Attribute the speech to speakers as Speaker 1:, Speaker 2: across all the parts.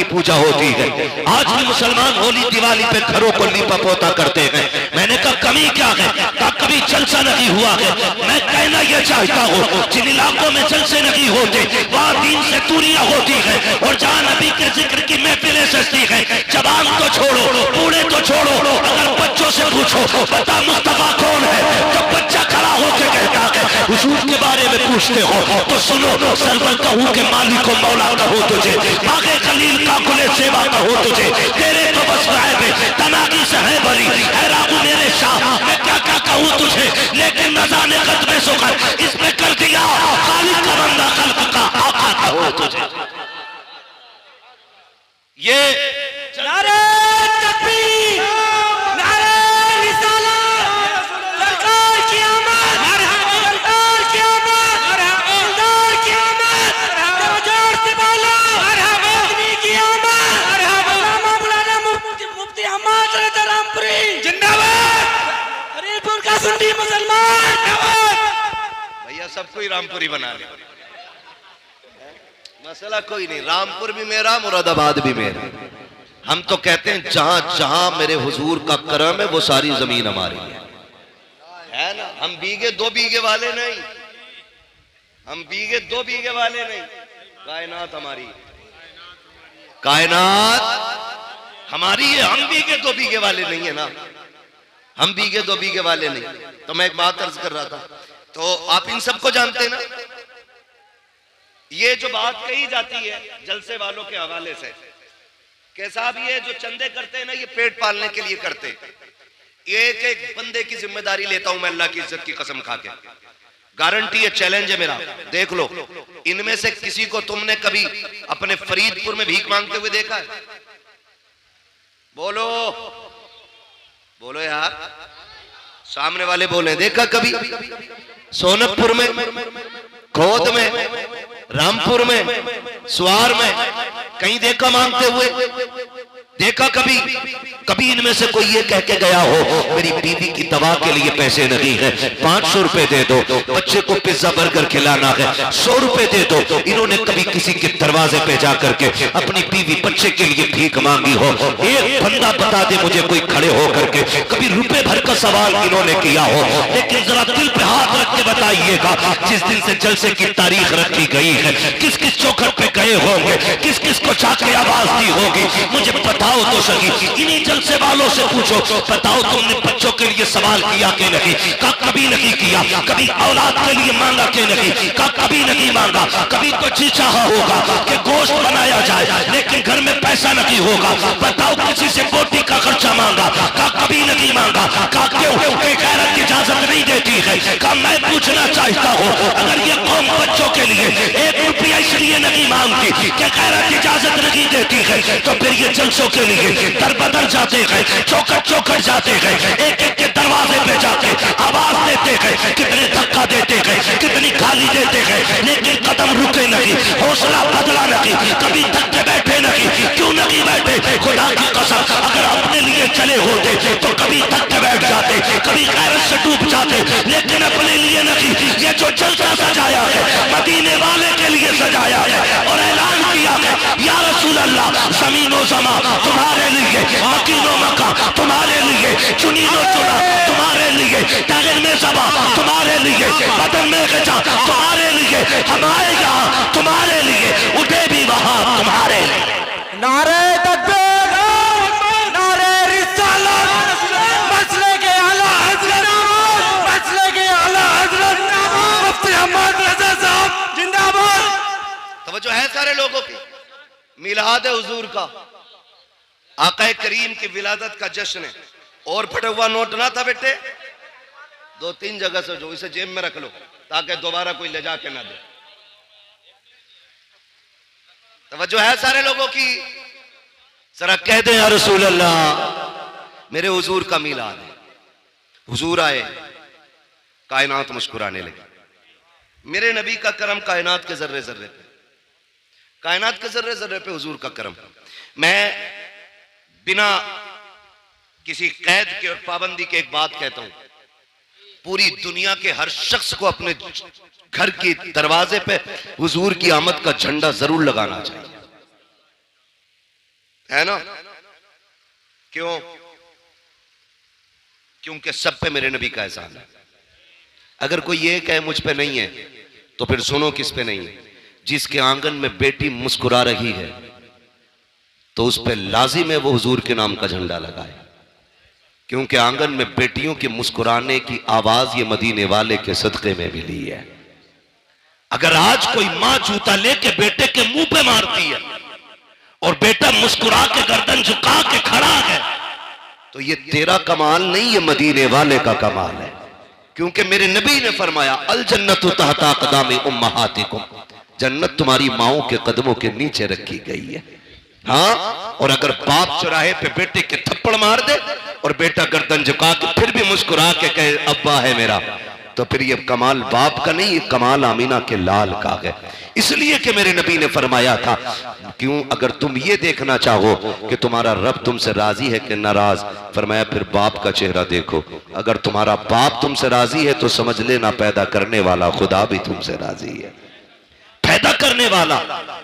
Speaker 1: की पूजा होती है। आज भी मुसलमान होली दिवाली पे घरों को लीपा पोता करते हैं। मैंने कहा कमी क्या है? कहा कभी जलसा नहीं हुआ है। मैं कहना यह चाहता हूँ जिन इलाकों में जलसे नहीं होते वहाँ दीन से दूरियां होती है, और जहाँ नबी के जिक्र की महफिलें सजती है, जवान तो छोड़ो बूढ़े तो छोड़ो, अगर बच्चों से पूछो बता मुस्तफा कौन है, तो बच्चा खड़ा होकर कहता है हुजूर के बारे में पूछते हो तो सुनो, सरवर कहूँ के मालिक को मौला कहो तुझे, आगे खलील का कुले सेवा कहो तुझे, तेरे तो बस गायब तनागी से है बरी, है रागू मेरे शाह, मैं क्या क्या कहूँ तुझे, लेकिन रजा ने कदमे सुकर इसमें कर दिया खालिक का बंदा खल्क का आका कहो तुझे। ये
Speaker 2: नारे तकबीर, नारे रिसालत, सरकार की आमद, सरकार की आमद, सरकार की आमद, जोर से बोलो आदमी की आमद, मौलाना मुफ्ती अहमद रज़ा रामपुरी जिंदाबाद, हरीपुर का सुन्नी मुसलमान जिंदाबाद।
Speaker 1: भैया सबको ही रामपुरी बना ले, मसला कोई नहीं, रामपुर भी मेरा मुरादाबाद भी मेरा। हम तो कहते हैं जहां जहां मेरे हुजूर का करम है वो सारी जमीन हमारी है ना। हम बीघे दो बीघे वाले नहीं, हम बीघे दो बीघे वाले नहीं, कायनात हमारी, कायनात हमारी है। हम बीघे दो बीघे वाले नहीं है ना, हम बीघे दो बीघे वाले नहीं। तो मैं एक बात अर्ज कर रहा था, तो आप इन सबको जानते हैं ना, ये जो बात कही जाती है जलसे वालों के हवाले से कि साहब ये जो चंदे करते हैं ना ये पेट पालने के लिए करते, एक एक बंदे की जिम्मेदारी लेता हूं मैं अल्लाह की इज्जत की कसम खा के, गारंटी है, चैलेंज है मेरा, देख लो इनमें से किसी को तुमने कभी अपने फरीदपुर में भीख मांगते हुए देखा है? बोलो बोलो यार, सामने वाले बोले देखा कभी? सोनकपुर में, खोद में, रामपुर में, स्वार में कहीं देखा मांगते हुए? देखा कभी? कभी इनमें से कोई ये कह के गया हो मेरी बीवी की दवा के लिए पैसे नहीं है, 500 रुपए दे दो, बच्चे को पिज्जा बर्गर खिलाना है 100 रुपए दे दो? इन्होंने कभी किसी के दरवाजे पे जा करके अपनी बीवी बच्चे के लिए भीख मांगी हो? एक बंदा बता दे मुझे कोई खड़े हो करके कभी रुपए भर का सवाल इन्होंने किया हो? लेकिन जरा दिल पे हाथ रख के बताइएगा, जिस दिन से जलसे की तारीख रखी गई है किस किस चौखट पे गए होंगे, किस किस को जाके आवाज दी होगी, मुझे बताओ तो सही। इन्हीं जलसे वालों से पूछो, बताओ तुमने बच्चों के लिए सवाल किया कि नहीं? का कभी नहीं किया। कभी औलाद के लिए मांगा कि नहीं? का कभी नहीं मांगा। कभी तो जी चाहा होगा कि गोश्त बनाया जाए लेकिन घर में पैसा नहीं होगा, बताओ किसी से बोटी का खर्चा मांगा? का कभी नहीं मांगा। का क्यों? गैरत की इजाजत नहीं देती है। का मैं पूछना चाहता हूँ, अगर ये कौम बच्चों के लिए 1 रुपया इसलिए नहीं मांगती कि गैरत की इजाजत नहीं देती है, तो फिर ये जलसों के लिए दर बदर जाते हैं, चौकट चौकट जाते हैं, एक एक के दरवाजे पे जाते आवाज देते हैं, कितने धक्का देते हैं, कितनी गाली देते हैं, लेकिन कदम रुके नहीं, हौसला बदला नहीं, कभी धक्के बैठे नहीं। क्यों नहीं बैठे? खुदा की कसम अगर अपने लिए चले होते तो कभी धक्के बैठ जाते, कभी गैरत से डूब जाते, लेकिन अपने लिए नहीं। ये जो जलसा सजाया है मदीने वाले के लिए सजाया है और ऐलान किया है या रसूल अल्लाह, ज़मीनो ज़मा तुम्हारे लिए, मकीनो मका तुम्हारे लिए, चुनीनो चुना तुम्हारे लिए, टागर में सबा तुम्हारे लिए, बदन में गजा तुम्हारे लिए, हम आए यहाँ तुम्हारे लिए, उठे भी वहाँ तुम्हारे लिए।
Speaker 2: नारे तकबीर, नारे रिसालत, मसले के आला हज़रत, मसले के आला हज़रत मुफ्ती अहमद रज़ा साहब जिंदाबाद।
Speaker 1: तवज्जो है सारे लोगों की, मिलाद हुजूर का, आका करीम की विलादत का जश्न है। और फटा हुआ नोट ना था बेटे, 2-3 जगह से जो इसे जेब में रख लो ताकि दोबारा कोई ले जाके ना दे। तवज्जो है सारे लोगों की, जरा कह दे या रसूल अल्लाह मेरे हुजूर का मिलाद है। हुजूर आए, कायनात मुस्कुराने लगी। मेरे नबी का करम कायनात के जर्रे जर्रे पे, कायनात के जर्रे जर्रे पे हुजूर का करम। मैं बिना किसी कैद के और पाबंदी के एक बात कहता हूं, पूरी दुनिया के हर शख्स को अपने घर के दरवाजे पे हुजूर की आमद का झंडा जरूर लगाना चाहिए। है ना? क्यों? क्योंकि सब पे मेरे नबी का एहसान है। अगर कोई ये कहे मुझ पे नहीं है तो फिर सुनो किस पे नहीं है। जिसके आंगन में बेटी मुस्कुरा रही है तो उस पे लाजिम है वो हुजूर के नाम का झंडा लगाए, क्योंकि आंगन में बेटियों के मुस्कुराने की आवाज ये मदीने वाले के सदके में मिली है। अगर आज कोई मां जूता लेके बेटे के मुंह पे मारती है और बेटा मुस्कुरा के गर्दन झुका के खड़ा है तो ये तेरा कमाल नहीं, ये मदीने वाले का कमाल है। क्योंकि मेरे नबी ने फरमाया अल जन्नतु तहता क़दामी उम्महातिकुम, जन्नत तुम्हारी माओं के कदमों के नीचे रखी गई है। हाँ, और अगर बाप चौराहे पे बेटे के थप्पड़ मार दे और बेटा गर्दन झुका के फिर भी मुस्कुरा के कहे अब्बा है मेरा, तो फिर ये कमाल बाप का नहीं, ये कमाल आमीना के लाल का है। इसलिए कि मेरे नबी ने फरमाया था, क्यों अगर तुम ये देखना चाहो कि तुम्हारा रब तुमसे राजी है कि नाराज, फरमाया फिर बाप का चेहरा देखो। अगर तुम्हारा बाप तुमसे राजी है तो समझ लेना पैदा करने वाला खुदा भी तुमसे राजी है। पैदा करने वाला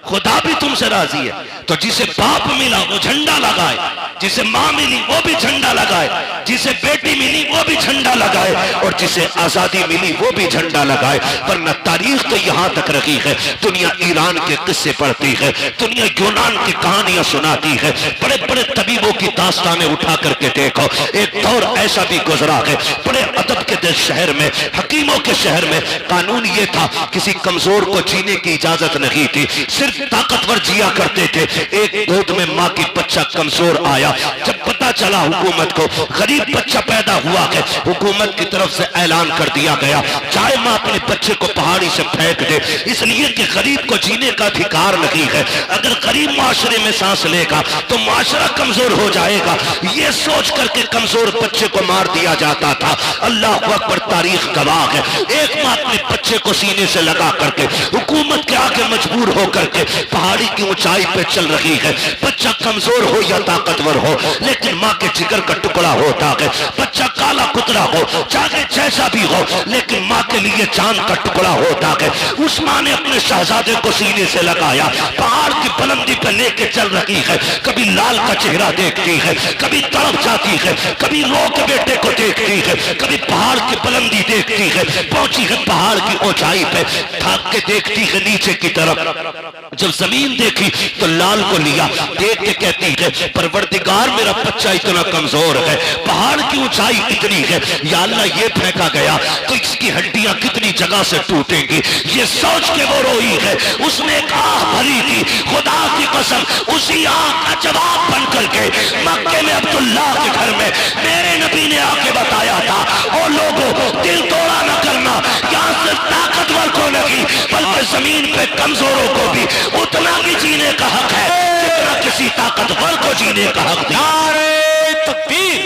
Speaker 1: खुदा भी तुमसे राजी है। तो जिसे बाप मिला वो झंडा लगाए, जिसे मां मिली वो भी झंडा लगाए, जिसे बेटी मिली वो भी झंडा लगाए, और जिसे आजादी मिली वो भी झंडा लगाए। वरना तारीख तो यहां तक रखी है, दुनिया ईरान के किस्से पढ़ती है, दुनिया यूनान की कहानियां सुनाती है, बड़े बड़े तबीबों की दास्तानें उठा करके देखो। एक दौर ऐसा भी गुजरा है बड़े अदब के शहर में, हकीमों के शहर में कानून ये था किसी कमजोर को जीने की इजाजत नहीं थी, सिर्फ ताकतवर जिया करते थे। एक गोद में मां की बच्चा कमजोर आया, जब पता चला हुकूमत को गरीब बच्चा पैदा हुआ है, हुकूमत की तरफ से ऐलान कर दिया गया चाहे मां अपने बच्चे को पहाड़ी से फेंक दे, इसलिए कि गरीब को जीने का अधिकार नहीं है। अगर गरीब माशरे में सांस लेगा तो माशरा कमजोर हो जाएगा, ये सोच करके कमजोर बच्चे को मार दिया जाता था। अल्लाह अकबर, तारीख गवाह है। एक मां अपने बच्चे को सीने से लगा करके हुकूमत के आगे मजबूर होकर के पहाड़ी की ऊंचाई पे चल रही है। बच्चा कमजोर हो या ताकतवर हो, लेकिन मां के जिगर का टुकड़ा होता है। बच्चा काला कुतरा हो, चाहे जैसा भी हो, लेकिन मां के लिए चांद का टुकड़ा होता है। उस मां ने अपने शहजादे को सीने से लगाया, पहाड़ की बुलंदी पे लेके चल रही है। कभी लाल का चेहरा देखती है, कभी तड़प जाती है, कभी रो के बेटे को देखती है, कभी पहाड़ की बुलंदी देखती है। पहुंची है पहाड़ की ऊंचाई पे, थाक के देखती है नीचे की तरफ। जब जमीन देखी तो लाल को लिया, देख के कहती है परवरदिगार मेरा बच्चा इतना कमजोर है, पहाड़ की ऊंचाई इतनी है, या अल्लाह ये फेंका गया तो इसकी हड्डियां कितनी जगह से टूटेंगी। ये सोच के वो रोई है, उसने एक आह भरी थी। खुदा की कसम, उसी आह का जवाब बन करके मक्के में अब्दुल्लाह के घर में मेरे नबी ने आके बताया था, ओ लोगों दिल तोड़ा न करना, यहाँ सिर्फ ताकतवर को नहीं बल्कि जमीन पे कमजोरों को भी उतना ही जीने का हक है जितना किसी ताकतवर को जीने का हक है।
Speaker 2: नारे तकबीर,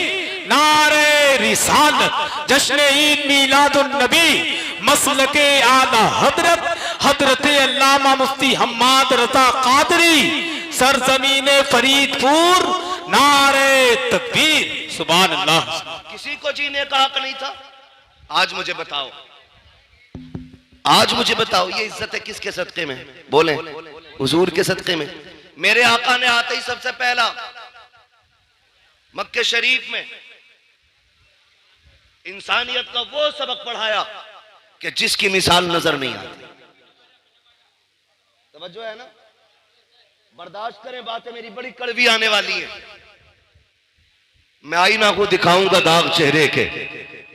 Speaker 2: नारे रिसालत, जश्न ईद मीलादुन नबी, मसलके आला हजरत हजरत अल्लामा मुफ्ती हम्माद रजा कादरी, सरजमीने फरीदपुर, नारे तकबीर, सुभान अल्लाह।
Speaker 1: किसी को जीने का हक नहीं था। आज मुझे बताओ, आज मुझे बताओ ये इज्जत है किसके सदके में? बोले हुजूर के सदके में। मेरे आका ने आते ही सबसे पहला मक्के शरीफ में इंसानियत का वो सबक पढ़ाया कि जिसकी मिसाल नजर नहीं आती। तवज्जो है ना? बर्दाश्त करें, बातें मेरी बड़ी कड़वी आने वाली है। मैं आईना को दिखाऊंगा दाग चेहरे के,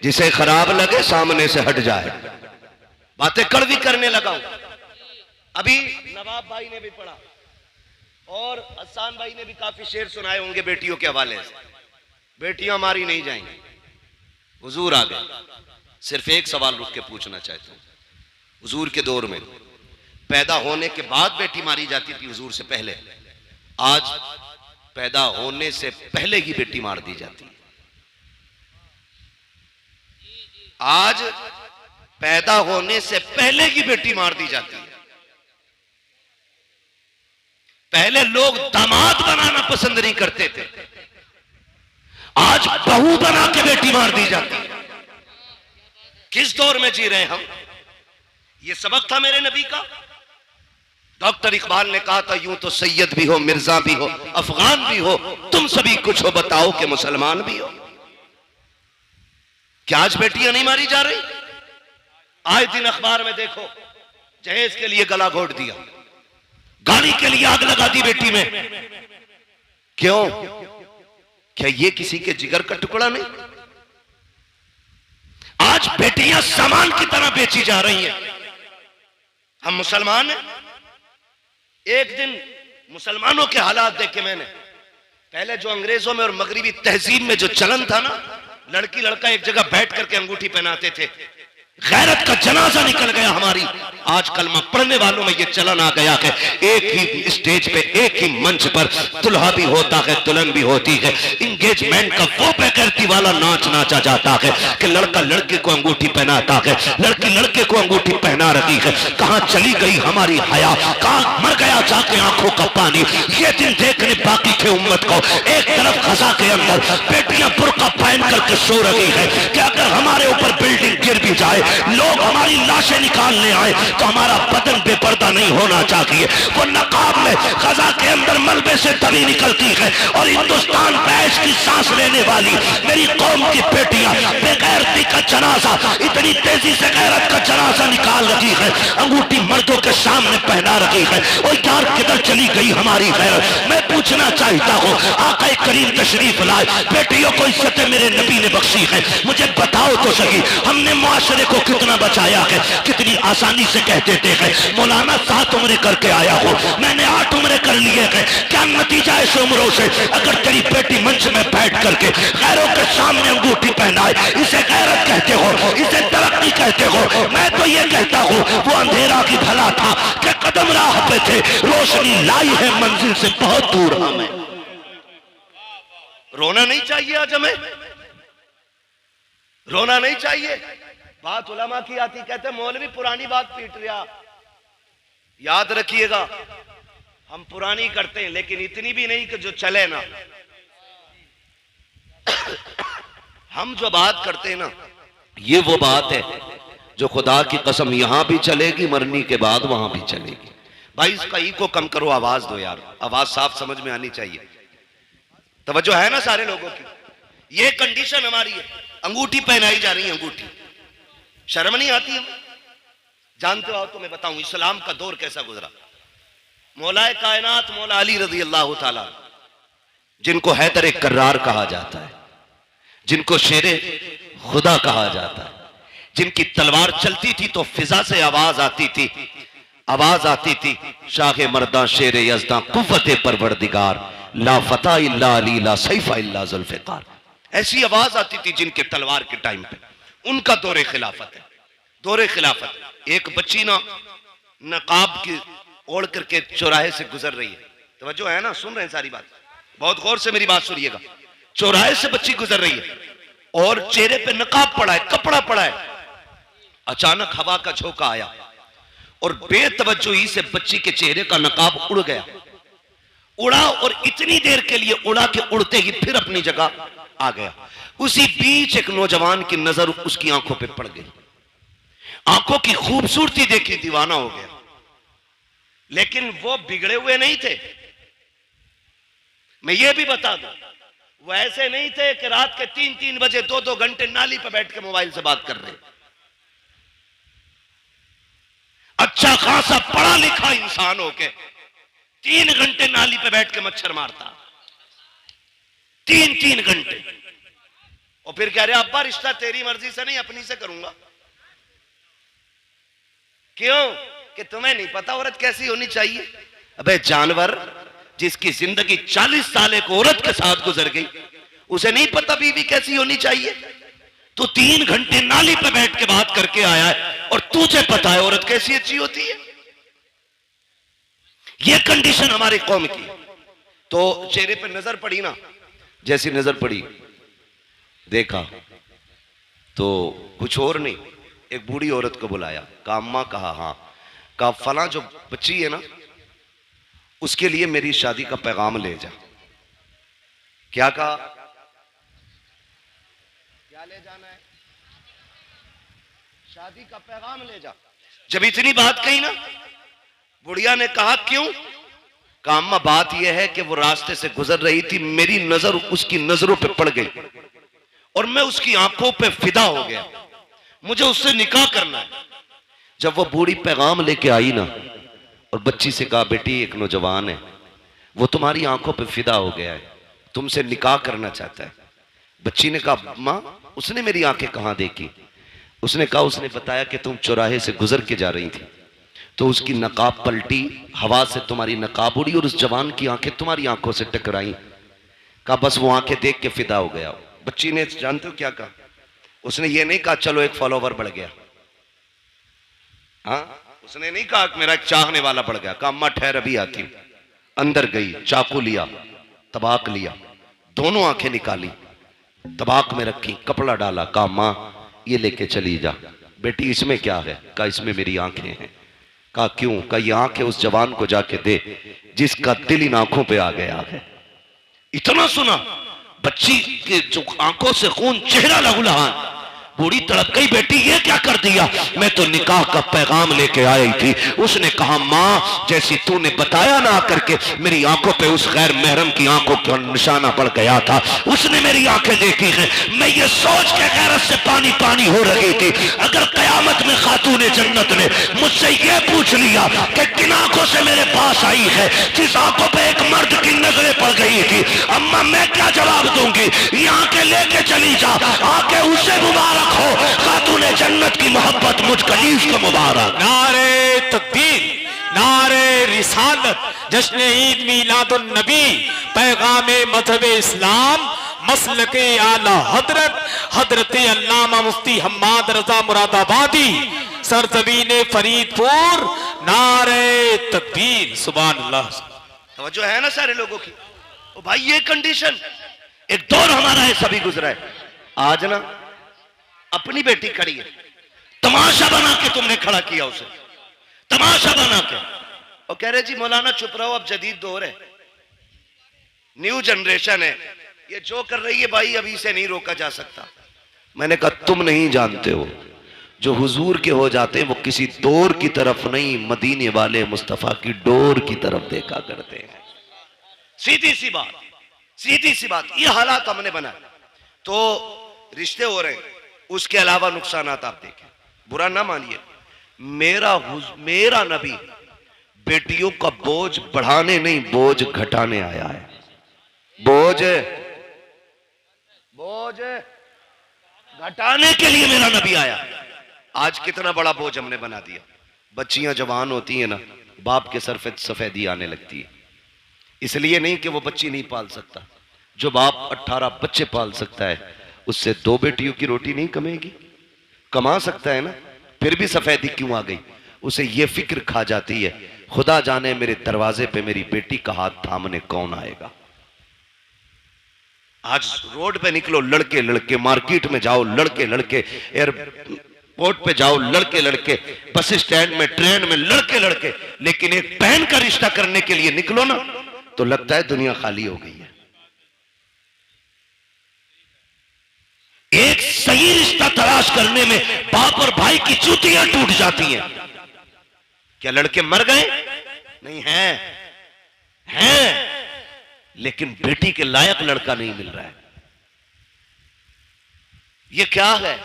Speaker 1: जिसे खराब लगे सामने से हट जाए। बातें कड़वी करने लगा हूं। अभी नवाब भाई ने भी पढ़ा और हसन भाई ने भी काफी शेर सुनाए होंगे बेटियों के हवाले से। बेटियां मारी नहीं जाएंगी। हुजूर आ गए। सिर्फ एक सवाल रुक के पूछना चाहता हूं, हुजूर के दौर में पैदा होने के बाद बेटी मारी जाती थी, हुजूर से पहले। आज पैदा होने से पहले ही बेटी मार दी जाती है। आज पैदा होने से पहले ही बेटी मार दी जाती है। पहले लोग दामाद बनाना पसंद नहीं करते थे, आज बहू बना के बेटी मार दी जाती है। किस दौर में जी रहे हम? ये सबक था मेरे नबी का। डॉक्टर इकबाल ने कहा था, यूं तो सैयद भी हो, मिर्जा भी हो, अफगान भी हो, तुम सभी कुछ हो, बताओ कि मुसलमान भी हो। क्या आज बेटियां नहीं मारी जा रही? आए दिन अखबार में देखो, जहेज के लिए गला घोट दिया, गाड़ी के लिए आग लगा दी बेटी में। क्यों? क्या ये किसी के जिगर का टुकड़ा नहीं? आज बेटियां सामान की तरह बेची जा रही हैं। हम मुसलमान हैं। एक दिन मुसलमानों के हालात देखे मैंने। पहले जो अंग्रेजों में और मगरिबी तहजीब में जो चलन था ना, लड़की लड़का एक जगह बैठ करके अंगूठी पहनाते थे, गैरत का जनाजा निकल गया हमारी। आज कलमा पढ़ने वालों में यह चलन आ गया है, एक ही स्टेज पे, एक ही मंच पर दुल्हा भी होता है, दुल्हन भी होती है। इंगेजमेंट का वो बेगैरती वाला नाच नाचा जाता है कि लड़का लड़के को अंगूठी पहनाता है, लड़की लड़के को अंगूठी पहना रही है। कहां चली गई हमारी हया, कहां मर गया जाके आंखों का पानी। ये दिन देखने बाकी थे उम्मत को। एक तरफ खजा के अंदर बेटियां बुर्का पहन करके सो रही है कि अगर हमारे ऊपर बिल्डिंग गिर भी जाए, लोग हमारी लाशें निकालने आए, तो हमारा बदन बेपर्दा नहीं होना चाहिए। वो नकाब में खजा के अंदर मलबे से तभी निकलती है और हिंदुस्तान बैश की सांस लेने वाली मेरी कौम की बेटियां बेगैरती का जनाजा, इतनी तेजी से गैरत का जनाजा निकाल रही है, अंगूठी मर्दों के सामने पहना रही है। और यार किधर चली गई हमारी गैरत? मैं पूछना चाहता हूँ, आका करीम तशरीफ लाए, बेटियों को इज्जत मेरे नबी ने बख्शी है, मुझे बताओ तो सही, हमने मुआशरे को कितना बचाया है? कितनी आसानी से कह देते हैं मौलाना 7 उम्रें करके आया हो, मैंने 8 उम्रें कर लिए हैं। क्या नतीजा है इस उम्रों से? अगर तेरी बेटी मंच में बैठ करके गैरों के सामने अंगूठी पहनाए, इसे गैरत कहते हो, इसे तरक्की कहते हो? मैं तो ये कहता हूँ वो अंधेरा की भला था कि कदम राह पे थे, रोशनी लाई है मंजिल से बहुत दूर हमें। रोना नहीं चाहिए आज हमें, रोना नहीं चाहिए। बात उलमा की आती, कहते मौलवी पुरानी बात पीट रहा। याद रखिएगा, हम पुरानी करते हैं लेकिन इतनी भी नहीं कि जो चले ना। हम जो बात करते हैं ना, ये वो बात है जो खुदा की कसम यहां भी चलेगी, मरने के बाद वहां भी चलेगी। भाई इसका ई को कम करो, आवाज दो यार, आवाज साफ समझ में आनी चाहिए। तवज्जो है ना सारे लोगों की? ये कंडीशन हमारी है, अंगूठी पहनाई जा रही है, अंगूठी। शर्म नहीं आती है? जानते हो तो मैं बताऊं इस्लाम का दौर कैसा गुजरा। मौलाए कायनात मौला अली रजी अल्लाह ताला, जिनको हैदर कर्रार कहा जाता है, जिनको शेरे खुदा कहा जाता है, जिनकी तलवार चलती थी तो फिजा से आवाज आती थी, आवाज आती थी, शाह मर्दा शेर यज़दा कुव्वत परवरदिगार, ला फता इल्ला अली ला सैफा इल्ला जुल्फ़िकार। ऐसी आवाज आती थी जिनके तलवार के टाइम पे। उनका दौरे खिलाफत है, दौरे खिलाफत। एक बच्ची ना नकाब की ओढ़ करके चौराहे से गुजर रही है, तवज्जो है ना, सुन रहे हैं सारी बात, बहुत गौर से मेरी बात सुनिएगा। चौराहे से बच्ची गुजर रही है और चेहरे पे नकाब पड़ा है, कपड़ा पड़ा है। अचानक हवा का झोंका आया और बेतवज्जोही से बच्ची के चेहरे का नकाब उड़ गया, उड़ा और इतनी देर के लिए उड़ा के उड़ते ही फिर अपनी जगह आ गया। उसी बीच एक नौजवान की नजर उसकी आंखों पे पड़ गई, आंखों की खूबसूरती देखी दीवाना हो गया। लेकिन वो बिगड़े हुए नहीं थे, मैं ये भी बता दूं, वो ऐसे नहीं थे कि रात के 3-3 बजे 2-2 घंटे नाली पे बैठ के मोबाइल से बात कर रहे। अच्छा खासा पढ़ा लिखा इंसान हो के 3 घंटे नाली पे बैठ के मच्छर मारता, 3-3 घंटे। और फिर कह रहे अब्बा रिश्ता तेरी मर्जी से नहीं अपनी से करूंगा। क्यों? कि तुम्हें नहीं पता औरत कैसी होनी चाहिए। अबे जानवर, जिसकी जिंदगी 40 साल एक औरत के साथ गुजर गई, उसे नहीं पता बीवी कैसी होनी चाहिए? तो 3 घंटे नाली पे बैठ के बात करके आया है और तुझे पता है औरत कैसी अच्छी होती है। ये कंडीशन हमारी कौम की। तो चेहरे पे नजर पड़ी ना, जैसी नजर पड़ी देखा तो कुछ और नहीं, एक बूढ़ी औरत को बुलाया, कहा अम्मा, कहा हाँ, कहा फला जो बच्ची है ना उसके लिए मेरी शादी का पैगाम ले जा। क्या कहा? क्या ले जाना है? शादी का पैगाम ले जा। जब इतनी बात कही ना, बुढ़िया ने कहा क्यों? कहा अम्मा बात यह है कि वो रास्ते से गुजर रही थी, मेरी नजर उसकी नजरों पे पड़ गई और मैं उसकी आंखों पे फिदा हो गया, मुझे उससे निकाह करना है। जब वो बूढ़ी पैगाम लेके आई ना और बच्ची से कहा बेटी एक नौजवान है, वो तुम्हारी आंखों पे फिदा हो गया है, तुमसे निकाह करना चाहता है। बच्ची ने कहा माँ उसने मेरी आंखें कहां देखी? उसने कहा उसने बताया कि तुम चौराहे से गुजर के जा रही थी तो उसकी नकाब पलटी, हवा से तुम्हारी नकाब उड़ी और उस जवान की आंखें तुम्हारी आंखों से टकराई। कहा बस वो आंखें देख के फिदा हो गया। बच्ची ने जानते हो क्या कहा? उसने ये नहीं कहा चलो एक फॉलोवर बढ़ गया, हाँ उसने नहीं कहा मेरा एक चाहने वाला बढ़ गया। कहा अम्मा ठहर अभी आती हूं। अंदर गई, चाकू लिया, तबाक लिया, दोनों आंखें निकाली, तबाक में रखी, कपड़ा डाला, कहा मां ये लेके चली जा। बेटी इसमें क्या है? कहा इसमें मेरी आंखें हैं। कहा क्यों? कहा ये आंखें उस जवान को जाके दे जिसका दिल इन आंखों पे आ गया है। इतना सुना, बच्ची के जो आंखों से खून, चेहरा लहूलुहान। बूढ़ी तड़प गई, बेटी ये क्या कर दिया? मैं तो निकाह का पैगाम लेके आई थी। उसने कहा माँ जैसी तूने बताया ना आकर के मेरी आंखों पे उस गैर महरम की आंखों का निशाना पड़ गया था, उसने मेरी आंखें देखी हैं। मैं ये सोच के गैरत से पानी पानी हो रही थी, अगर कयामत में खातूने जन्नत ने मुझसे ये पूछ लिया कि किन आंखों से मेरे पास आई है जिस आंखों पे एक मर्द की नजरें पड़ गई थी, अम्मा मैं क्या जवाब दूंगी? ये आंखें लेके चली जा, आंखें उससे मुबारक हो, खातूने जन्नत की मोहब्बत मुझ कलीफ को मुबारक।
Speaker 2: नारे तकबीर, नारे रिसालत, जश्न ईद मीलादुन नबी, पैगामे मजहब इस्लाम, मसलके आला हजरत हजरत अल्लामा मुफ्ती हम्माद रजा मुरादाबादी, सरजमीन फरीदपुर। नारे तकबीर, सुभान अल्लाह।
Speaker 1: तवज्जो है ना सारे लोगों की? ओ भाई ये कंडीशन, एक दौर हमारा है सभी गुजरा है। आज ना अपनी बेटी खड़ी है, तमाशा बना के तुमने खड़ा किया उसे, तमाशा बना के, और कह रहे जी मौलाना चुप रहो अब जदीद दौर है, न्यू जनरेशन है, ये जो कर रही है भाई अभी से नहीं रोका जा सकता। मैंने कहा तुम नहीं जानते हो, जो हुजूर के हो जाते हैं वो किसी दौर की तरफ नहीं, मदीने वाले मुस्तफा की डोर की तरफ देखा करते हैं। सीधी सी बात, सीधी सी बात। ये हालात हमने बनाए तो रिश्ते हो रहे हैं, उसके अलावा नुकसानात आप देखें, बुरा ना मानिए। मेरा नबी बेटियों का बोझ बढ़ाने नहीं बोझ घटाने आया है। बोझ घटाने के लिए मेरा नबी आया। आज कितना बड़ा बोझ हमने बना दिया। बच्चियां जवान होती हैं ना, बाप के सर पे सफेदी आने लगती है, इसलिए नहीं कि वो बच्ची नहीं पाल सकता। जो बाप 18 बच्चे पाल सकता है उससे 2 बेटियों की रोटी नहीं कमेगी? कमा सकता है ना, फिर भी सफेदी क्यों आ गई? उसे ये फिक्र खा जाती है खुदा जाने मेरे दरवाजे पे मेरी बेटी का हाथ थामने कौन आएगा। आज रोड पे निकलो लड़के लड़के, मार्केट में जाओ लड़के लड़के, एयरपोर्ट पे जाओ लड़के लड़के, बस स्टैंड में, ट्रेन में लड़के लड़के, लेकिन एक बहन का रिश्ता करने के लिए निकलो ना तो लगता है दुनिया खाली हो गई है। एक सही रिश्ता तलाश करने में बाप और भाई की जूतियां टूट जाती हैं। क्या लड़के मर गए? नहीं हैं, लेकिन बेटी के लायक लड़का नहीं मिल रहा है। ये क्या है?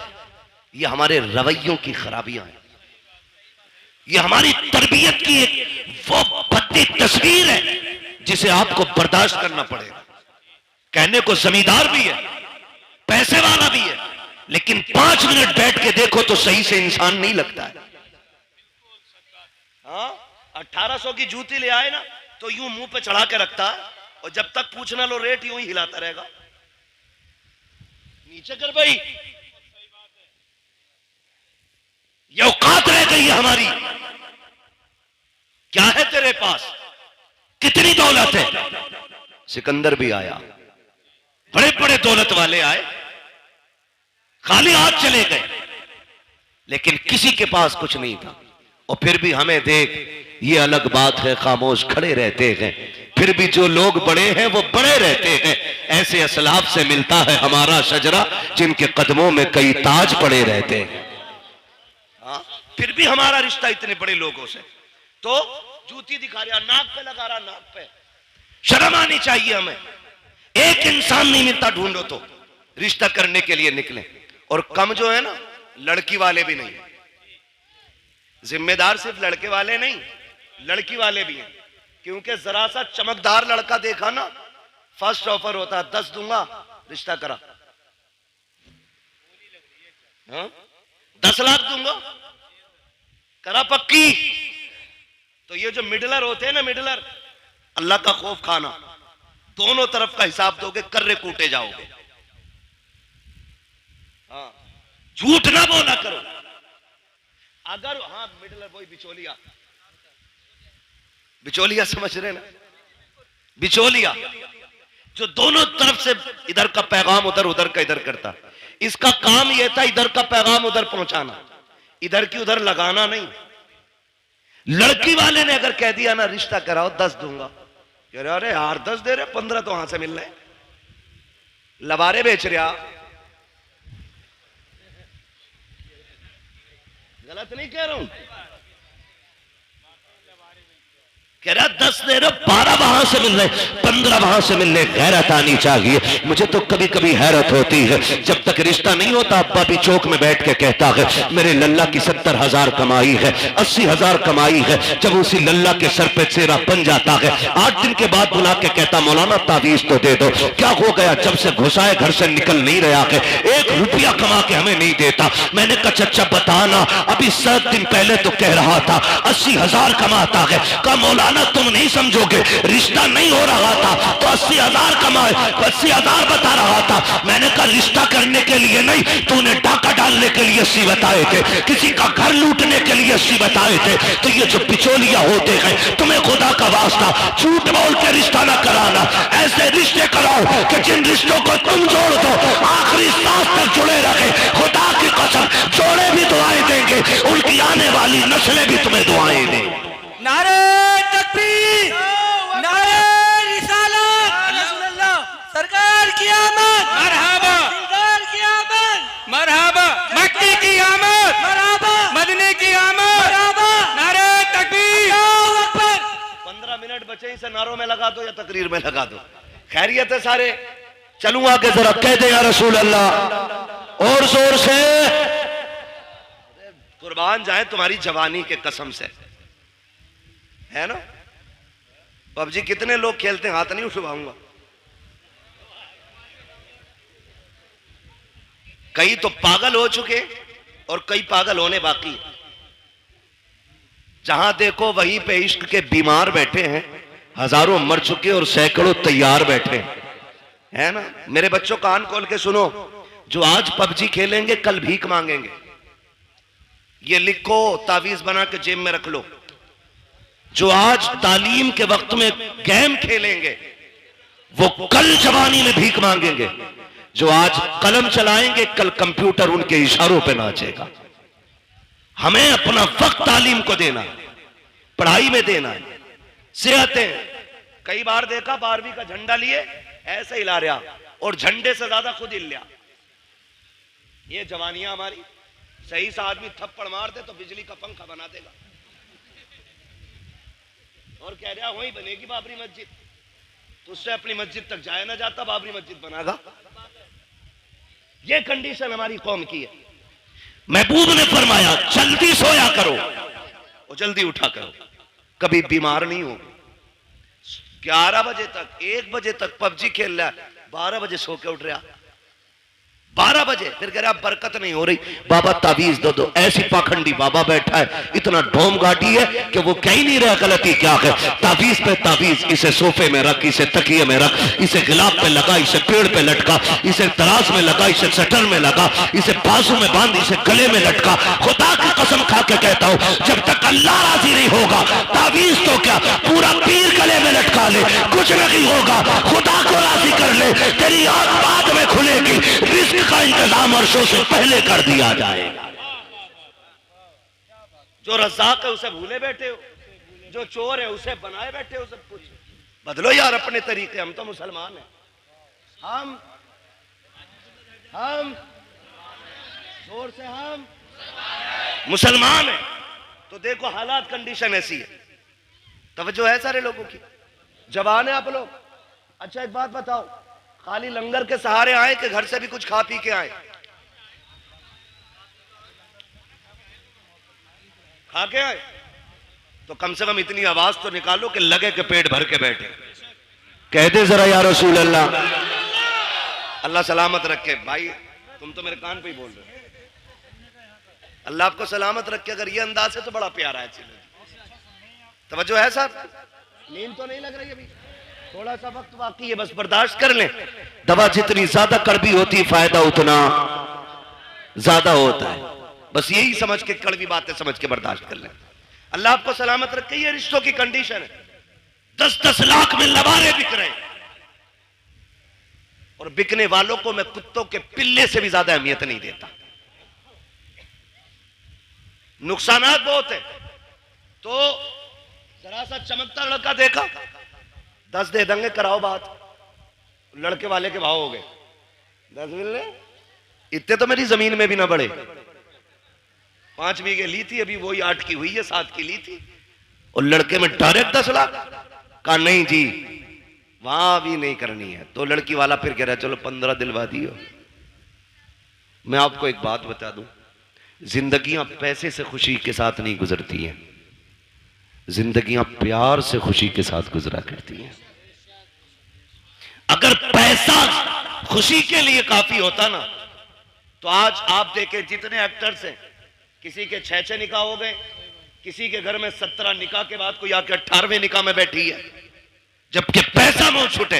Speaker 1: ये हमारे रवैयों की खराबियां हैं, ये हमारी तरबियत की एक वो भद्दी तस्वीर है जिसे आपको बर्दाश्त करना पड़ेगा। कहने को जमींदार भी है, पैसे वाला भी है, लेकिन 5 मिनट बैठ के देखो तो सही से इंसान नहीं लगता है। हाँ, 1800 की जूती ले आए ना तो यूं मुंह पे चढ़ा के रखता है, और जब तक पूछना लो रेट यूं ही हिलाता रहेगा। नीचे कर भाई, ये औकात रह गई है हमारी। क्या है तेरे पास? कितनी दौलत है? सिकंदर भी आया, बड़े बड़े दौलत वाले आए, खाली हाथ चले गए, लेकिन किसी के पास कुछ नहीं था। और फिर भी हमें देख, ये अलग बात है, खामोश खड़े रहते हैं, फिर भी जो लोग बड़े हैं वो बड़े रहते हैं। ऐसे असलाफ से मिलता है हमारा शजरा जिनके कदमों में कई ताज पड़े रहते हैं। फिर भी हमारा रिश्ता इतने बड़े लोगों से। तो जूती दिखा रहा, नाक पे लगा रहा, नाक पे। शर्म आनी चाहिए हमें। एक इंसान नहीं मिलता ढूंढो तो रिश्ता करने के लिए निकले। और कम जो है ना, लड़की वाले भी नहीं। जिम्मेदार सिर्फ लड़के वाले नहीं, लड़की वाले भी हैं। क्योंकि जरा सा चमकदार लड़का देखा ना, फर्स्ट ऑफर होता है 10 दूंगा, रिश्ता करा। हाँ? 10 लाख दूंगा, करा पक्की। तो ये जो मिडलर होते हैं ना, मिडलर, अल्लाह का खौफ खाना, दोनों तरफ का हिसाब दोगे, कर्रे कूटे जाओगे। हाँ, झूठ ना बोला करो। अगर हाँ, मिडलर वही बिचौलिया, बिचौलिया समझ रहे ना, बिचौलिया जो दोनों तरफ से इधर का पैगाम उधर, उधर का इधर करता। इसका काम यह था इधर का पैगाम उधर पहुंचाना, इधर की उधर लगाना नहीं। लड़की वाले ने अगर कह दिया ना रिश्ता कराओ 10 दूंगा, कह रहे अरे यार 10 दे रहे, 15 तो वहां से मिल रहे, लबारे बेच रहा। गलत नहीं कह रहा हूं, कह रहा 10 दे रहे, 12 वहां से मिल रहे, 15 वहां से मिलने। गैरत आनी चाहिए। मुझे तो कभी कभी हैरत होती है, जब तक रिश्ता नहीं होता अब्बा भी चौक में बैठ के कहता है मेरे लल्ला की 70,000 कमाई है, 80,000 कमाई है। जब उसी लल्ला के सर पे सेरा बन जाता है, 8 दिन के बाद बुला के कहता मौलाना तावीज तो दे दो। क्या हो गया? जब से घुसाए घर से निकल नहीं रहा है, 1 रुपया कमा के हमें नहीं देता। मैंने कहा चचा बताना, अभी 7 दिन पहले तो कह रहा था 80,000 कमाता है। कहा मौलाना तुम नहीं समझोगे, रिश्ता नहीं हो रहा था तो 80,000 कमाए, 80,000 बता रहा था। मैंने कहा रिश्ता करने के लिए नहीं, तूने डाका डालने के लिए 80 बताए थे, किसी का घर लूटने के लिए 80 बताए थे। तो ये जो बिचौलिया होते हैं, तुम्हें खुदा का वास्ता झूठ बोल के रिश्ता ना कराना। ऐसे रिश्ते कराओ कि जिन रिश्तों को तुम जोड़ दो आखिरी सांस तक जुड़े रखे। खुदा की कसम, जोड़े भी दुआएं देंगे, उनकी आने वाली नस्लें भी तुम्हें दुआएं देंगी।
Speaker 3: नारे तकबीर, नारे रिसालत, सरकार की आमद,
Speaker 2: मरहबा,
Speaker 3: सरकार की आमद,
Speaker 2: मरहबा, मक्की की आमद,
Speaker 3: मरहबा,
Speaker 2: मदीने की आमद,
Speaker 3: मरहबा,
Speaker 2: नारे तकबीर।
Speaker 3: अल्लाहू अकबर।
Speaker 1: 15 मिनट बचे, इसे नारों में लगा दो या तकरीर में लगा दो। खैरियत है सारे? चलूं आगे, जरा कह दे या रसूल अल्लाह और जोर से। कुर्बान जाए तुम्हारी जवानी के कसम से, है ना? पबजी कितने लोग खेलते हैं? हाथ नहीं उठवाऊंगा। कई तो पागल हो चुके और कई पागल होने बाकी। जहां देखो वहीं पे इश्क के बीमार बैठे हैं, हजारों मर चुके और सैकड़ों तैयार बैठे हैं, है ना? मेरे बच्चों कान खोल के सुनो, जो आज पबजी खेलेंगे कल भीख मांगेंगे। ये लिखो, तावीज बना के जेब में रख लो। जो आज तालीम के वक्त में गेम खेलेंगे वो कल जवानी में भीख मांगेंगे। जो आज कलम चलाएंगे कल कंप्यूटर उनके इशारों पे नाचेगा। हमें अपना वक्त तालीम को देना है, पढ़ाई में देना है। सेहतें, कई बार देखा 12वीं का झंडा लिए ऐसे हिला रहा और झंडे से ज्यादा खुद हिल लिया। ये जवानियां हमारी। सही सा आदमी थप्पड़ मार दे तो बिजली का पंखा बना देगा और कह रहा वहीं बनेगी बाबरी मस्जिद। तो उससे अपनी मस्जिद तक जाया ना जाता, बाबरी मस्जिद बनागा। ये कंडीशन हमारी कौम की है। महबूब ने फरमाया जल्दी सोया करो और जल्दी उठा करो, कभी बीमार नहीं हो। 11 बजे तक, 1 बजे तक पबजी खेल रहा है, 12 बजे सो के उठ रहा, 12 बजे फिर कह रहा बरकत नहीं हो रही, बाबा तावीज दो दो। ऐसी पाखंडी बाबा बैठा है, इतना ढोम गाड़ी है कि वो कह ही नहीं रहा गलती क्या है। तावीज पे तावीज, इसे सोफे में रख, इसे तकिए में रख, इसे गिलाब पे लगा, इसे पेड़ पे लटका, इसे तरास में लगा, इसे सटर में लगा, इसे बाजू में बांध, इसे गले में लटका। खुदा की कसम खा के कहता हूं, जब तक अल्लाह राजी नहीं होगा तावीज तो क्या पूरा पीर गले में लटका ले, कुछ नहीं होगा। खुदा को राजी कर ले, तेरी आंख बाद में खुलेगी। रिस्क का इंतजाम अर्शों से पहले कर दिया जाएगा। जो रज़ाक है उसे भूले बैठे हो, जो चोर है उसे बनाए बैठे हो। सब कुछ बदलो यार अपने तरीके। हम तो मुसलमान हैं, हम जोर से हम मुसलमान हैं। तो देखो हालात, कंडीशन ऐसी है। तवज्जो है सारे लोगों की? जवान है आप लोग? अच्छा एक बात बताओ, खाली लंगर के सहारे आए कि घर से भी कुछ खा पी के आए? खा के आए? तो कम से कम इतनी आवाज तो निकालो कि लगे कि पेट भर के बैठे। कह दे जरा या रसूल अल्लाह। अल्लाह सलामत रखे। भाई तुम तो मेरे कान पे ही बोल रहे हो। अल्लाह आपको सलामत रखे। अगर ये अंदाज है तो बड़ा प्यारा है। तवज्जो है साहब? नींद तो नहीं लग रही अभी? थोड़ा सा वक्त बाकी है, बस बर्दाश्त कर लें। दवा जितनी ज्यादा कड़वी होती है फायदा उतना ज्यादा होता है। बस यही समझ के, कड़वी बातें समझ के बर्दाश्त कर लें। अल्लाह आपको सलामत रखे। ये रिश्तों की कंडीशन है। 10-10 लाख में लबारे बिक रहे हैं और बिकने वालों को मैं कुत्तों के पिल्ले से भी ज्यादा अहमियत नहीं देता। नुकसानात बहुत है। तो जरा सा चमकता लड़का देखा, 10 दे देंगे, कराओ बात। लड़के वाले के भाव हो गए 10 मिलने। इतने तो मेरी जमीन में भी ना बढ़े। 5 बीघे ली थी, अभी वही 8 की हुई है, 7 की ली थी। और लड़के में डायरेक्ट 10 लाख का। नहीं जी वहां भी नहीं करनी है। तो लड़की वाला फिर कह रहा है चलो 15 दिलवा दियो। मैं आपको एक बात बता दूं, जिंदगियां पैसे से खुशी के साथ नहीं गुजरती हैं, जिंदगियां प्यार से खुशी के साथ गुजरा करती हैं। अगर पैसा खुशी के लिए काफी होता ना तो आज आप देखें जितने एक्टर्स हैं, किसी के 6 निकाह हो गए, किसी के घर में 17 निकाह के बाद कोई आके 18वें निकाह में बैठी है, जबकि पैसा मुंह छूटे।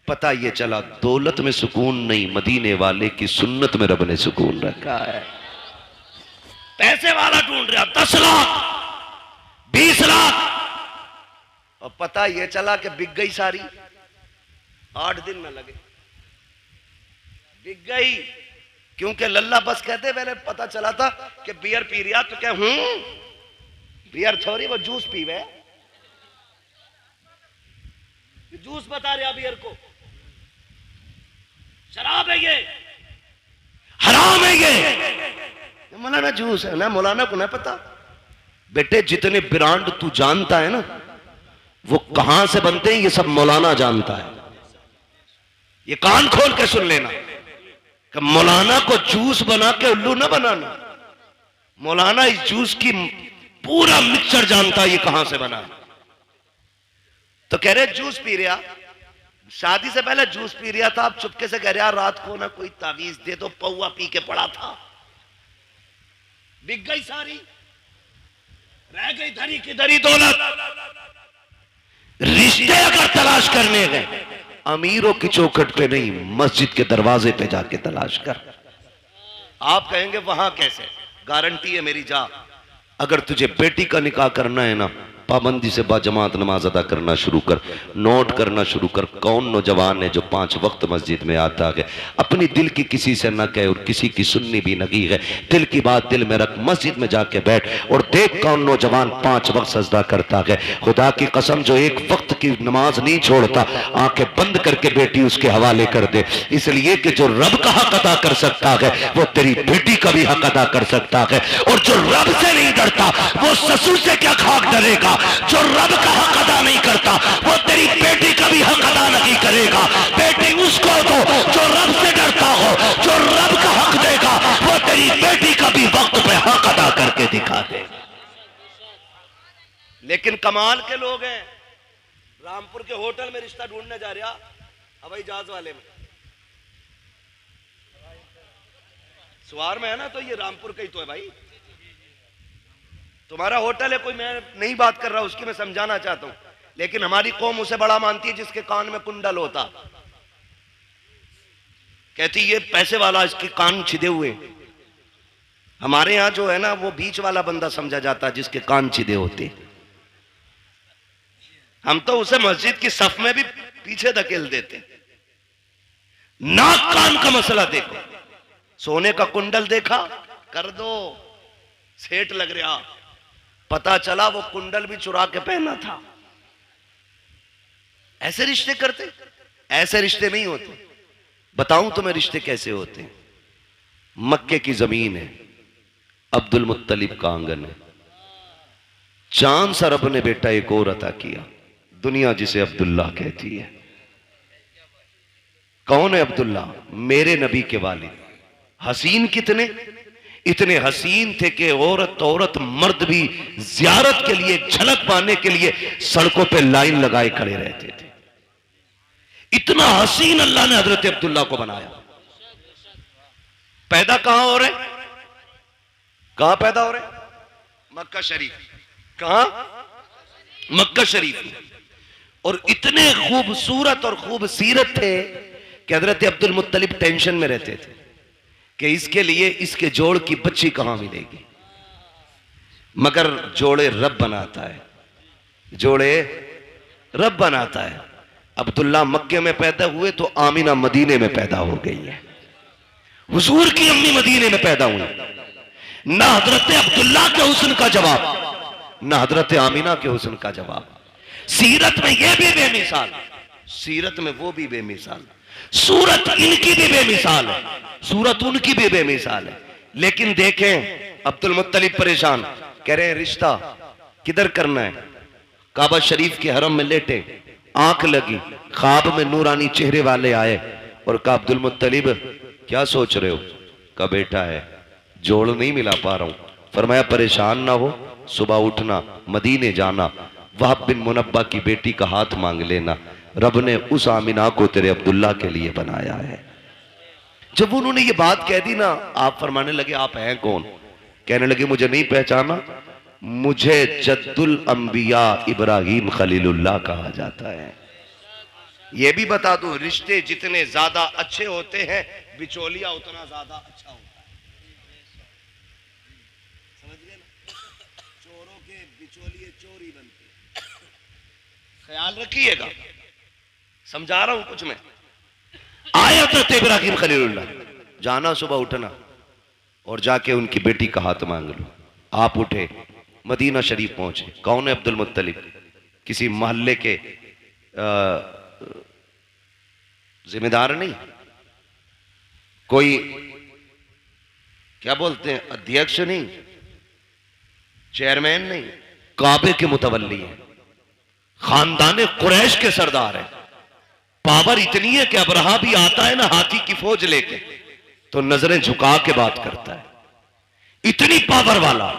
Speaker 1: पता ये चला दौलत में सुकून नहीं, मदीने वाले की सुन्नत में रब ने सुकून रखा है। पैसे वाला ढूंढ रहा 10 लाख 20 लाख, और पता ये चला कि बिक गई सारी। 8 दिन न लगे, बिक गई। क्योंकि लल्ला बस कहते, पहले पता चला था कि बियर पी रिया, तो क्या बियर थोड़ी, वो जूस पीवे। जूस बता रहा बियर को, शराब है ये, हराम है ये। मौलाना जूस है ना, मौलाना को ना पता। बेटे जितने ब्रांड तू जानता है ना वो कहां से बनते हैं ये सब मौलाना जानता है। ये कान खोल के सुन लेना कि मौलाना को जूस बना के उल्लू ना बनाना। मौलाना इस जूस की पूरा मिक्सचर जानता है ये कहां से बना। तो कह रहे जूस पी रहा, शादी से पहले जूस पी रहा था, अब चुपके से कह रहा रात को ना कोई तावीज दे दो, पौवा पी के पड़ा था। बिक गई सारी, रह गई धरी की धरी दौलत। रिश्ते अगर तलाश करने गए अमीरों की चौखट पे नहीं, मस्जिद के दरवाजे पे जाके तलाश कर। आप कहेंगे वहां कैसे? गारंटी है मेरी, जा। अगर तुझे बेटी का निकाह करना है ना, पाबंदी से बाजमात नमाज अदा करना शुरू कर। नोट करना शुरू कर, कौन नौजवान है जो 5 वक्त मस्जिद में आता है, अपनी दिल की किसी से न कहे और किसी की सुननी भी नहीं है। दिल की बात दिल में रख, मस्जिद में जाके बैठ और देख कौन नौजवान 5 वक्त सजदा करता है। खुदा की कसम जो 1 वक्त की नमाज नहीं छोड़ता, आंखें बंद करके बेटी उसके हवाले कर दे। इसलिए कि जो रब का हक अदा कर सकता है वो तेरी बेटी का भी हक अदा कर सकता है। और जो रब से नहीं डरता वो ससुर से क्या खाक डरेगा। जो रब का हक अदा नहीं करता वो तेरी बेटी का भी हक अदा नहीं करेगा। बेटी उसको दो जो रब से डरता हो, जो रब का हक देगा वो तेरी बेटी का भी वक्त पे हक अदा करके दिखा दे। लेकिन कमाल के लोग हैं, रामपुर के होटल में रिश्ता ढूंढने जा रहा, हवाई जहाज वाले में, सवार में है ना, तो ये रामपुर का ही तो है भाई। तुम्हारा होटल है, कोई मैं नहीं बात कर रहा, उसकी मैं समझाना चाहता हूं। लेकिन हमारी कौम उसे बड़ा मानती है जिसके कान में कुंडल होता। कहती ये पैसे वाला, इसके कान छिदे हुए। हमारे यहां जो है ना वो बीच वाला बंदा समझा जाता जिसके कान छिदे होते। हम तो उसे मस्जिद की सफ में भी पीछे धकेल देते। नाक कान का मसला देखो, सोने का कुंडल देखा कर दो, सेठ लग रहा, पता चला वो कुंडल भी चुरा के पहना था। ऐसे रिश्ते करते? ऐसे रिश्ते नहीं होते। बताऊं तुम्हें रिश्ते कैसे होते हैं। मक्के की जमीन है, अब्दुल मुत्तलिब का आंगन है, चांद सा रब ने बेटा एक और अता किया, दुनिया जिसे अब्दुल्ला कहती है। कौन है अब्दुल्ला? मेरे नबी के वालिद। हसीन कितने? इतने हसीन थे कि औरत औरत मर्द भी जियारत के लिए, झलक पाने के लिए सड़कों पे लाइन लगाए खड़े रहते थे। इतना हसीन अल्लाह ने हजरत अब्दुल्ला को बनाया। पैदा कहां हो रहे? कहां पैदा हो रहे? मक्का शरीफ। कहां? मक्का शरीफ। और इतने खूबसूरत और खूबसीरत थे कि हजरत अब्दुल मुत्तलिब टेंशन में रहते थे कि इसके लिए इसके जोड़ की बच्ची कहां मिलेगी। मगर जोड़े रब बनाता है, जोड़े रब बनाता है। अब्दुल्ला मक्के में पैदा हुए तो आमीना मदीने में पैदा हो गई है। हुजूर की अम्मी मदीने में पैदा हुई। ना हजरत अब्दुल्ला के हुस्न का जवाब, ना हजरत आमीना के हुस्न का जवाब। सीरत में यह भी बेमिसाल, सीरत में वो भी बेमिसाल, सूरत इनकी भी बेमिसाल है, सूरत उनकी भी बेमिसाल है। लेकिन देखें अब्दुल मुत्तलिब परेशान, कह रहे हैं रिश्ता किधर करना है? काबा शरीफ के हरम में लेटे, आंख लगी, ख्वाब में नूरानी चेहरे वाले आए और कहा अब्दुल मुत्तलिब क्या सोच रहे हो? का बेटा है, जोड़ नहीं मिला पा रहा हूं। फरमाया परेशान ना हो, सुबह उठना, मदीने जाना, वहाब बिन मुनब्बा की बेटी का हाथ मांग लेना, रब ने उस आमिना को तेरे अब्दुल्ला के लिए बनाया है। जब उन्होंने ये बात कह दी ना, आप फरमाने लगे आप हैं कौन? कहने लगे मुझे नहीं पहचाना, मुझे जद्दुल अंबिया इब्राहिम खलीलुल्लाह कहा जाता है। यह भी बता दूं, रिश्ते जितने ज्यादा अच्छे होते हैं बिचौलिया उतना ज्यादा अच्छा होता है। समझ गए ना? चोरों के बिचौलिए चोर ही बनते, ख्याल रखिएगा। समझा रहा हूं कुछ मैं। आया तो इब्राहिम खलीलुल्लाह, जाना सुबह उठना और जाके उनकी बेटी का हाथ मांग लो। आप उठे, मदीना शरीफ पहुंचे। कौन है? अब्दुल मुत्तलिब। किसी मोहल्ले के जिम्मेदार नहीं, कोई क्या बोलते हैं अध्यक्ष नहीं, चेयरमैन नहीं, काबे के मुतवल्ली है, खानदान कुरैश के सरदार है। पावर इतनी है कि अबरहा भी आता है ना हाथी की फौज लेके तो नजरें झुका के बात करता है, इतनी पावर वाला।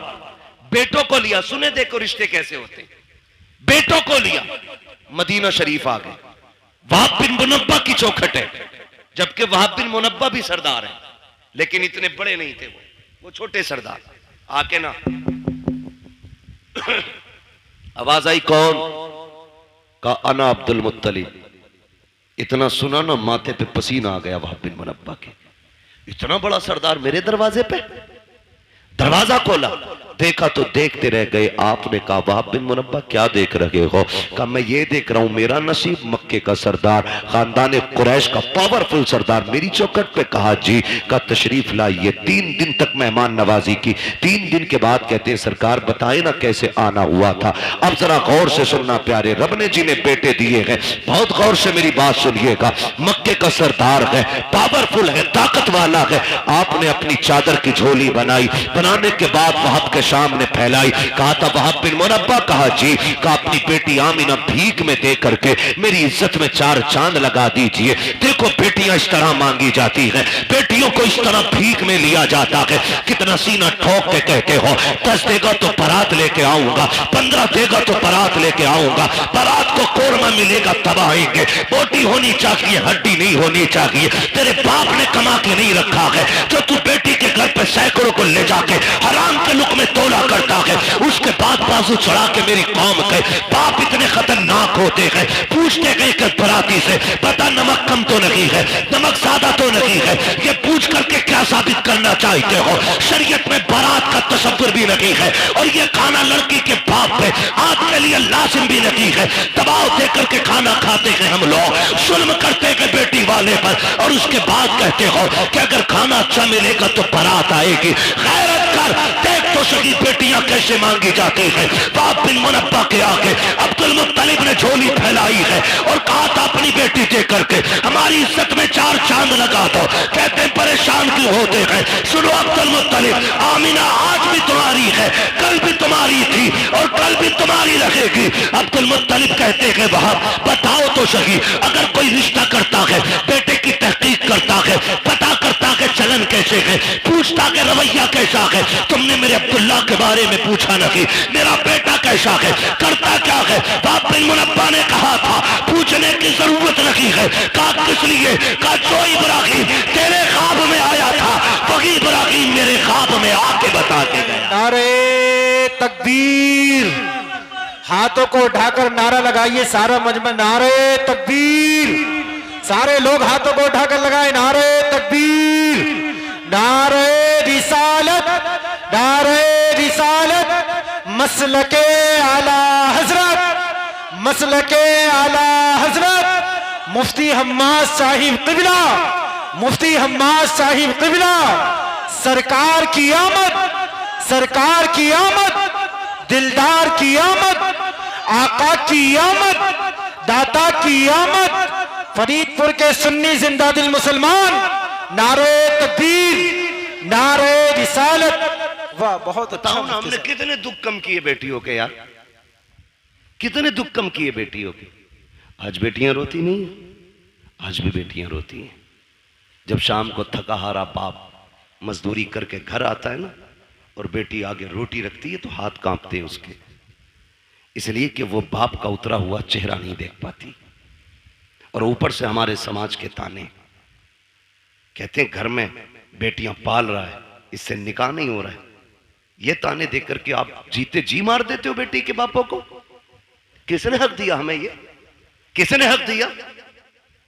Speaker 1: बेटों को लिया, सुने देखो रिश्ते कैसे होते। बेटों को लिया, मदीना शरीफ आ गए। वहाब बिन मुनब्बा की चौखट है, जबकि वहाब बिन मुनब्बा भी सरदार है, लेकिन इतने बड़े नहीं थे वो छोटे सरदार। आके ना आवाज आई, कौन? का अना अब्दुल मुत्तलिब। इतना सुना ना माथे पे पसीना आ गया वहाब बिन मुनब्बा के। इतना बड़ा सरदार मेरे दरवाजे पे। दरवाजा खोला, देखा तो देखते रह गए। आपने कहा वहाब बिन मुनब्बा क्या देख रहे हो? कहा मैं ये देख रहा हूं मेरा नसीब मक्के का सरदार, खानदान कुरैश का पावरफुल सरदार मेरी चौखट पे। कहा जी। का तशरीफ लाइए। 3 दिन तक मेहमान नवाजी की। 3 दिन के बाद कहते हैं सरकार बताए ना कैसे आना हुआ था। अब जरा गौर से सुनना प्यारे, रब ने जिन्हें बेटे दिए हैं बहुत गौर से मेरी बात सुनिएगा। मक्के का सरदार है, पावरफुल है, ताकत वाला है। आपने अपनी चादर की झोली बनाई, बनाने के बाद वहाब के सामने फैलाई। कहा था वहाब बिन मुनब्बा? कहा जी। कहा अपनी बेटी आमिना भीख में दे करके मेरी इज्जत में 4 चांद लगा दीजिए। देखो बेटियां इस तरह मांगी जाती हैं, बेटियों को इस तरह भीख में लिया जाता है। कितना सीना ठोक के कहते हो 10 देगा तो बारात लेके आऊंगा, 15 देगा तो बारात लेके आऊंगा। बारात को कोरमा मिलेगा तब आएंगे। बोटी होनी चाहिए, हड्डी नहीं होनी चाहिए। तेरे बाप ने कमा के नहीं रखा है जो तू बेटी के घर पे सैकड़ों को ले जाके हराम के लुक में तोला करता है। उसके बाद बाजू चढ़ा के मेरी कौम के बाप इतने खतरनाक होते हैं। पूछते गए कि बराती से पता नमक कम तो नहीं है, नमक ज्यादा तो नहीं है। ये पूछ करके क्या साबित करना चाहते हो? शरीयत में बारात का तसव्वुर भी नहीं है और ये खाना लड़की के बाप पे आज के लिए लाजिम भी नहीं है। दबाव दे करके खाना खाते हैं हम लोग, जुल्म करते हैं बेटी वाले पर और उसके बाद कहते हो कि अगर खाना अच्छा मिलेगा तो बारात आएगी। गैरत कर, देख तो सही बेटियां कैसे मांगी जाती हैं। बाप बिन मुनब्बा के आगे अब्दुल मुत्तलिब ने झोली फैलाई है और कहा था अपनी बेटी दे करके हमारी इज्जत में 4 चांद लगा दो। कहते हैं परेशान क्यों होते हैं, सुनो अब्दुल मुत्तलिब, आमिना आज भी तुम्हारी है, कल भी तुम्हारी थी और कल भी तुम्हारी रहेगी। अब्दुल मुत्तलिब कहते हैं वहां बताओ तो सही, अगर कोई रिश्ता करता है, बेटे की तहकीक करता है, पता करता है चलन कैसे है, पूछता है रवैया कैसा है, तुमने मेरे अब्दुल्ला के बारे में पूछा नहीं, मेरा बेटा कैसा है, करता क्या है। बाप बिन मुनब्बा ने कहा था पूछने की जरूरत नहीं है। कहा किस लिए, कहा जो इब्राहिम तेरे ख्वाब में आया था वही इब्राहिम मेरे ख्वाब में आके बता के गया।
Speaker 4: नारे तकबीर, हाथों को उठाकर नारा लगाइए सारा मजमा, नारे तकबीर, सारे लोग हाथों को उठाकर लगाए नारे तकबीर, नारे रिसालत, नारे रिसालत, मसलके आला हजरत, मसलके आला हजरत मुफ्ती हम्माद साहिब क़िबला, मुफ्ती हम्माद साहिब क़िबला, सरकार की आमद, सरकार की आमद, दिलदार की आमद, आका की आमद, दाता की आमद, फरीदपुर के सुन्नी जिंदा दिल मुसलमान, नारे तकबीर, नारे रिसालत। वाह बहुत अच्छा।
Speaker 1: बताओ ना हमने कितने दुख कम किए बेटियों के यार, कितने दुख कम किए बेटियों के। आज बेटियां रोती नहीं है, आज भी बेटियां रोती हैं। जब शाम को थका हारा बाप मजदूरी करके घर आता है ना और बेटी आगे रोटी रखती है तो हाथ कांपते हैं उसके, इसलिए कि वो बाप का उतरा हुआ चेहरा नहीं देख पाती। और ऊपर से हमारे समाज के ताने, कहते हैं घर में बेटियां पाल रहा है इससे निकाह नहीं हो रहा है। ये ताने देख करके आप जीते जी मार देते हो बेटी के बापों को। किसने हक दिया हमें, ये किसने हक दिया।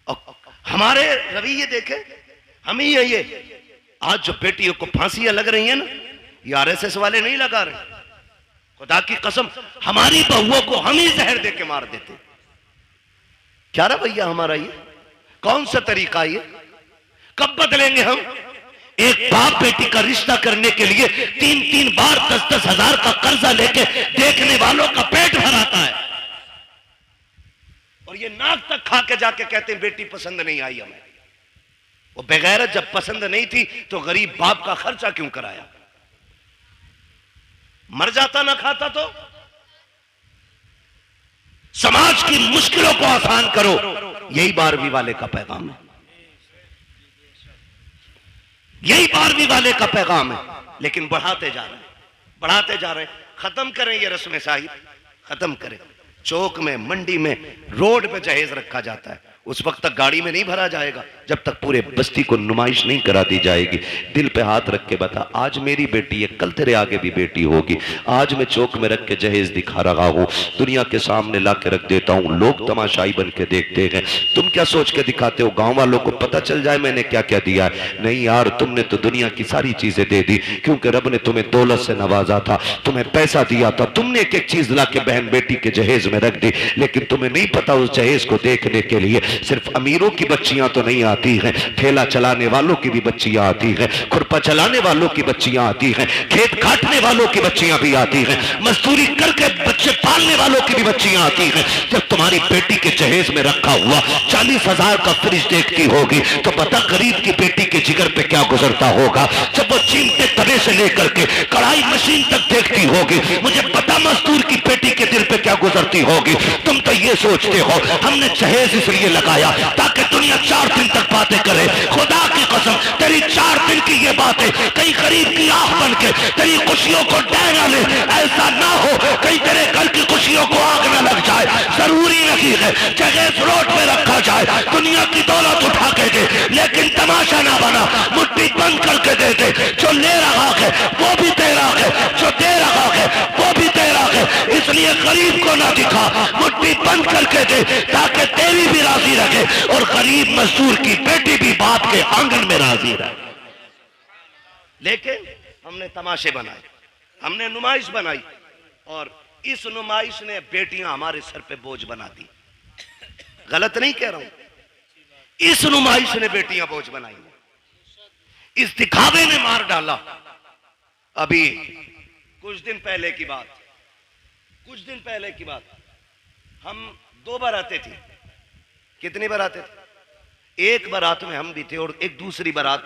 Speaker 1: और हमारे रवैये देखे हम ही है। ये आज जो बेटियों को फांसियां लग रही हैं ना, ये आरएसएस वाले नहीं लगा रहे, खुदा की कसम हमारी बहुओं को हम ही जहर दे के मार देते। क्या रवैया हमारा ये, कौन सा तरीका ये, कब बदलेंगे हम। एक बाप बेटी का रिश्ता करने के लिए 3-3 बार 10-10 हजार का कर्जा लेके देखने वालों का पेट भराता है और ये नाक तक खा के जाके कहते हैं बेटी पसंद नहीं आई हमें। वो बेगैरत जब पसंद नहीं थी तो गरीब बाप का खर्चा क्यों कराया, मर जाता ना खाता तो। समाज की मुश्किलों को आसान करो, यही 12वीं वाले का पैगाम है, यही 12वीं वाले का पैगाम है। लेकिन बढ़ाते जा रहे हैं, बढ़ाते जा रहे हैं। खत्म करें ये रस्म साहिब, खत्म करें। चौक में, मंडी में, रोड पे जहेज रखा जाता है, उस वक्त तक गाड़ी में नहीं भरा जाएगा जब तक पूरे बस्ती को नुमाइश नहीं करा दी जाएगी। दिल पे हाथ रख के बता, आज मेरी बेटी है, कल तेरे आगे भी बेटी होगी। आज मैं चौक में रख के जहेज दिखा रहा हूँ, दुनिया के सामने ला के रख देता हूँ, लोग तमाशाई बन के देखते हैं। तुम क्या सोच के दिखाते हो, गांव वालों को पता चल जाए मैंने क्या क्या दिया है। नहीं यार, तुमने तो दुनिया की सारी चीजें दे दी, क्योंकि रब ने तुम्हें दौलत से नवाजा था, तुम्हें पैसा दिया था, तुमने एक एक चीज ला के बहन बेटी के जहेज में रख दी। लेकिन तुम्हें नहीं पता उस जहेज को देखने के लिए सिर्फ अमीरों की बच्चियां तो नहीं आती हैं, ठेला चलाने वालों की भी बच्चियां आती हैं, खुरपा चलाने वालों की बच्चियां आती हैं, खेत काटने वालों की बच्चियां भी आती हैं, मजदूरी करके बच्चे पालने वालों की भी बच्चियां आती हैं। जब तुम्हारी बेटी के जहेज में रखा हुआ 40,000 का फ्रिज देखती होगी तो बता गरीब की बेटी के जिगर पे क्या गुजरता होगा। जब वो चीमते तवे से लेकर के कढ़ाई मशीन तक देखती होगी, मुझे पता मजदूर की बेटी के दिल पे क्या गुजरती होगी। तुम तो ये सोचते हो हमने जहेज इसलिए लगाया ताकि दुनिया 4 दिन तक बातें करे। खुदा की कसम तेरी 4 दिन की ये बातें कहीं गरीब की आंख बन के तेरी खुशियों को डैना ले, ऐसा ना हो कहीं तेरे घर की खुशियों को आग न लग जाए। जरूरी नहीं है जहेज रोड पे रखा जाए, दुनिया की दौलत उठा के दे, लेकिन तमाशा ना बना, मुट्ठी बंद करके दे दे। जो ले रहा है वो भी तेरा है, जो दे रहा है वो भी तेरा है, इसलिए गरीब को ना दिखा, मुट्ठी बंद करके दे ताकि तेरी भी राजी रखे और गरीब मजदूर की बेटी भी बाप के आंगन में राजी रहे। लेकिन हमने तमाशे बनाए, हमने नुमाइश बनाई और इस नुमाइश ने बेटियां हमारे सर पे बोझ बना दी। गलत नहीं कह रहा हूं, इस नुमाइश ने बेटियां बोझ बनाई, इस दिखावे ने मार डाला। अभी कुछ दिन पहले की बात, हम 2 बारातें थी। कितनी बारातें थी? एक बारात में हम भी थे और एक दूसरी बारात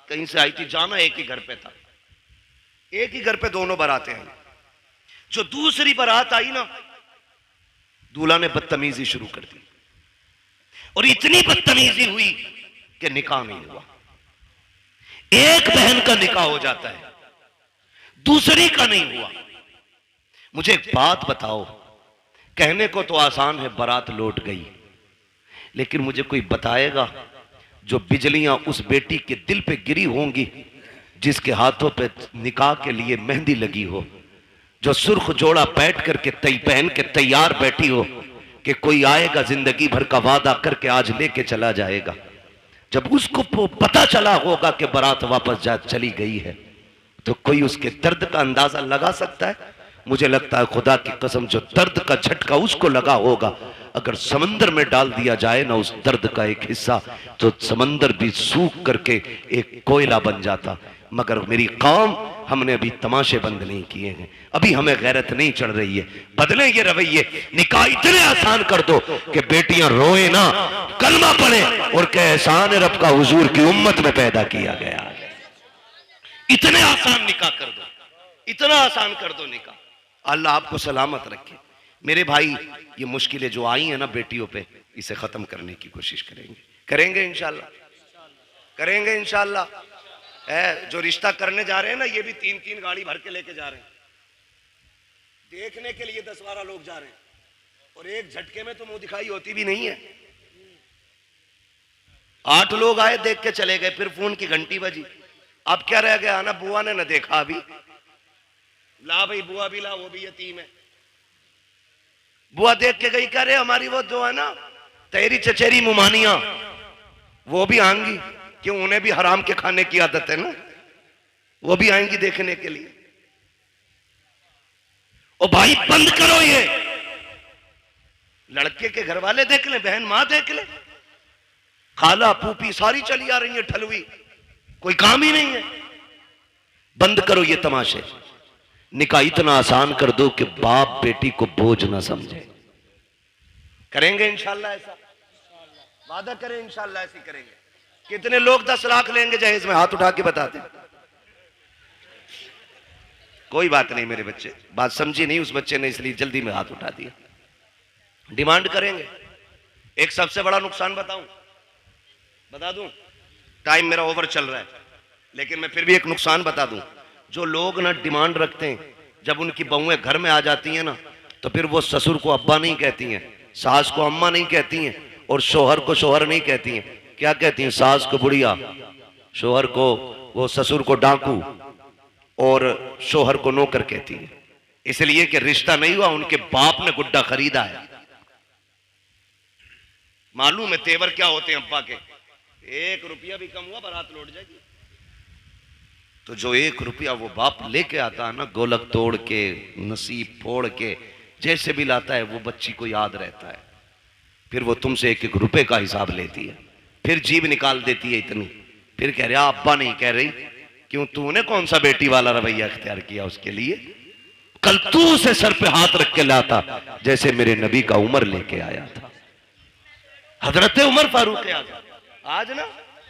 Speaker 1: कहीं से आई थी। जाना एक ही घर पे था, एक ही घर पे दोनों बारातें आई। जो दूसरी बारात आई ना, दूल्हा ने बदतमीजी शुरू कर दी और इतनी बदतमीजी हुई कि निकाह नहीं हुआ। एक बहन का निकाह हो जाता है, दूसरी का नहीं हुआ। मुझे एक बात बताओ, कहने को तो आसान है बारात लौट गई, लेकिन मुझे कोई बताएगा जो बिजलियां उस बेटी के दिल पे गिरी होंगी जिसके हाथों पे निकाह के लिए मेहंदी लगी हो, जो सुर्ख जोड़ा बैठ करके पहन के तैयार बैठी हो कि कोई आएगा जिंदगी भर का वादा करके आज लेके चला जाएगा। जब उसको पता चला होगा कि बारात वापस जा चली गई है, तो कोई उसके दर्द का अंदाजा लगा सकता है? मुझे लगता है खुदा की कसम जो दर्द का झटका उसको लगा होगा, अगर समंदर में डाल दिया जाए ना उस दर्द का एक हिस्सा, तो समंदर भी सूख करके एक कोयला बन जाता। मगर मेरी कौम, हमने अभी तमाशे बंद नहीं किए हैं, अभी हमें गैरत नहीं चढ़ रही है। बदले ये रवैये, निकाह इतने आसान कर दो कि बेटियां रोए ना, कलमा पढ़े और कहे एहसान रब का हुजूर की उम्मत में पैदा किया गया है। इतने आसान निकाह कर दो, इतना आसान कर दो निकाह। अल्लाह आपको सलामत रखे। मेरे भाई, ये मुश्किलें जो आई हैं ना बेटियों पे, इसे खत्म करने की कोशिश करेंगे इंशाल्लाह, करेंगे इंशाल्लाह। जो रिश्ता करने जा रहे हैं ना, ये भी 3-3 गाड़ी भर के लेके जा रहे हैं, देखने के लिए 10-12 लोग जा रहे हैं, और एक झटके में तो मुंह दिखाई होती भी नहीं है। 8 लोग आए, देख के चले गए, फिर फोन की घंटी बजी। अब क्या रह गया ना, बुआ ने न देखा अभी, ला भाई बुआ भी ला, वो भी यतीम है। बुआ देख के गई, कह रहे हमारी वो जो है ना तेरी चचेरी मुमानिया, वो भी आएंगी, क्यों उन्हें भी हराम के खाने की आदत है ना, वो भी आएंगी देखने के लिए। ओ भाई बंद करो ये, लड़के के घर वाले देख ले, बहन मां देख ले, खाला फूफी सारी चली आ रही है ठलवी, कोई काम ही नहीं है। बंद करो ये तमाशे, निकाह इतना आसान कर दो कि बाप बेटी को बोझ ना समझे। करेंगे इंशाल्लाह ऐसा, वादा करें इंशाल्लाह ऐसी करेंगे। कितने लोग 10 लाख लेंगे जहेज में? हाथ उठा के बताते। कोई बात नहीं मेरे बच्चे, बात समझी नहीं उस बच्चे ने, इसलिए जल्दी में हाथ उठा दिया। डिमांड करेंगे। एक सबसे बड़ा नुकसान बता दूं, टाइम मेरा ओवर चल रहा है, लेकिन मैं फिर भी एक नुकसान बता दूं। जो लोग ना डिमांड रखते हैं, जब उनकी बहुएं घर में आ जाती हैं ना, तो फिर वो ससुर को अब्बा नहीं कहती हैं, सास को अम्मा नहीं कहती हैं, और शोहर को शोहर नहीं कहती हैं। क्या कहती हैं? सास को बुढ़िया, शोहर को, वो ससुर को डाकू, और शोहर को नौकर कहती है। इसलिए कि रिश्ता नहीं हुआ, उनके बाप ने गुड्डा खरीदा है। मालूम है तेवर क्या होते हैं अब्बा के? 1 रुपया भी कम हुआ बारात लौट जाएगी। तो जो 1 रुपया वो बाप लेके आता है ना, गोलक तोड़ के, नसीब फोड़ के, जैसे भी लाता है, वो बच्ची को याद रहता है। फिर वो तुमसे 1-1 रुपए का हिसाब लेती है, फिर जीभ निकाल देती है इतनी, फिर कह रहा अब्बा नहीं कह रही, क्यों तूने कौन सा बेटी वाला रवैया इख्तियार किया उसके लिए? कल तू उसे सर पे हाथ रख के लाता, जैसे मेरे नबी का उमर लेके आया था, हजरत उमर फारूक आज़म। आज ना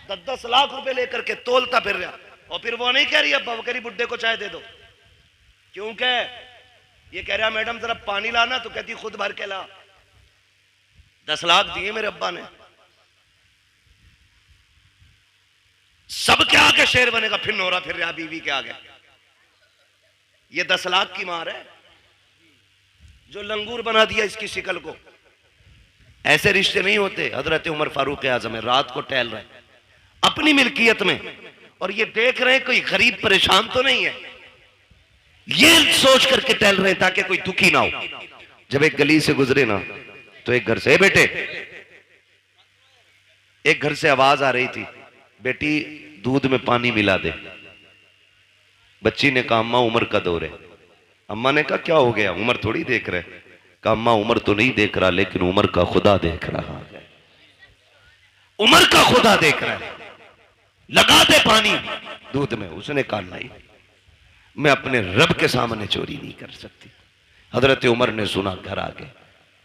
Speaker 1: 10-10 लाख रुपए लेकर के तोलता फिर रहा, और फिर वो नहीं कह रही अब्बा, वो कह रही बुड्ढे को चाय दे दो। क्यों कह? ये कह रहा मैडम जरा पानी लाना, तो कहती खुद भर के ला। 10 लाख दिए मेरे अब्बा ने। सब के आगे शेर बनेगा, फिर नोरा फिर रहा बीवी के आगे। ये 10 लाख की मार है जो लंगूर बना दिया इसकी शिकल को। ऐसे रिश्ते नहीं होते। हजरत उमर फारूक आज़म रात को टहल रहे अपनी मिल्कियत में, और ये देख रहे हैं कोई गरीब परेशान तो नहीं है, ये सोच करके टहल रहे ताकि कोई दुखी ना हो। जब एक गली से गुजरे ना, तो एक घर से, बेटे, एक घर से आवाज आ रही थी, बेटी दूध में पानी मिला दे। बच्ची ने कहा अम्मा उमर का दौर है। अम्मा ने कहा क्या हो गया? उमर थोड़ी देख रहे। कहा अम्मा उमर तो नहीं देख रहा, लेकिन उमर का खुदा देख रहा है। उमर का खुदा देख रहा है, लगा दे पानी दूध में। उसने कहा नहीं। मैं अपने रब के सामने चोरी नहीं कर सकती। हजरत उमर ने सुना, घर आ गए,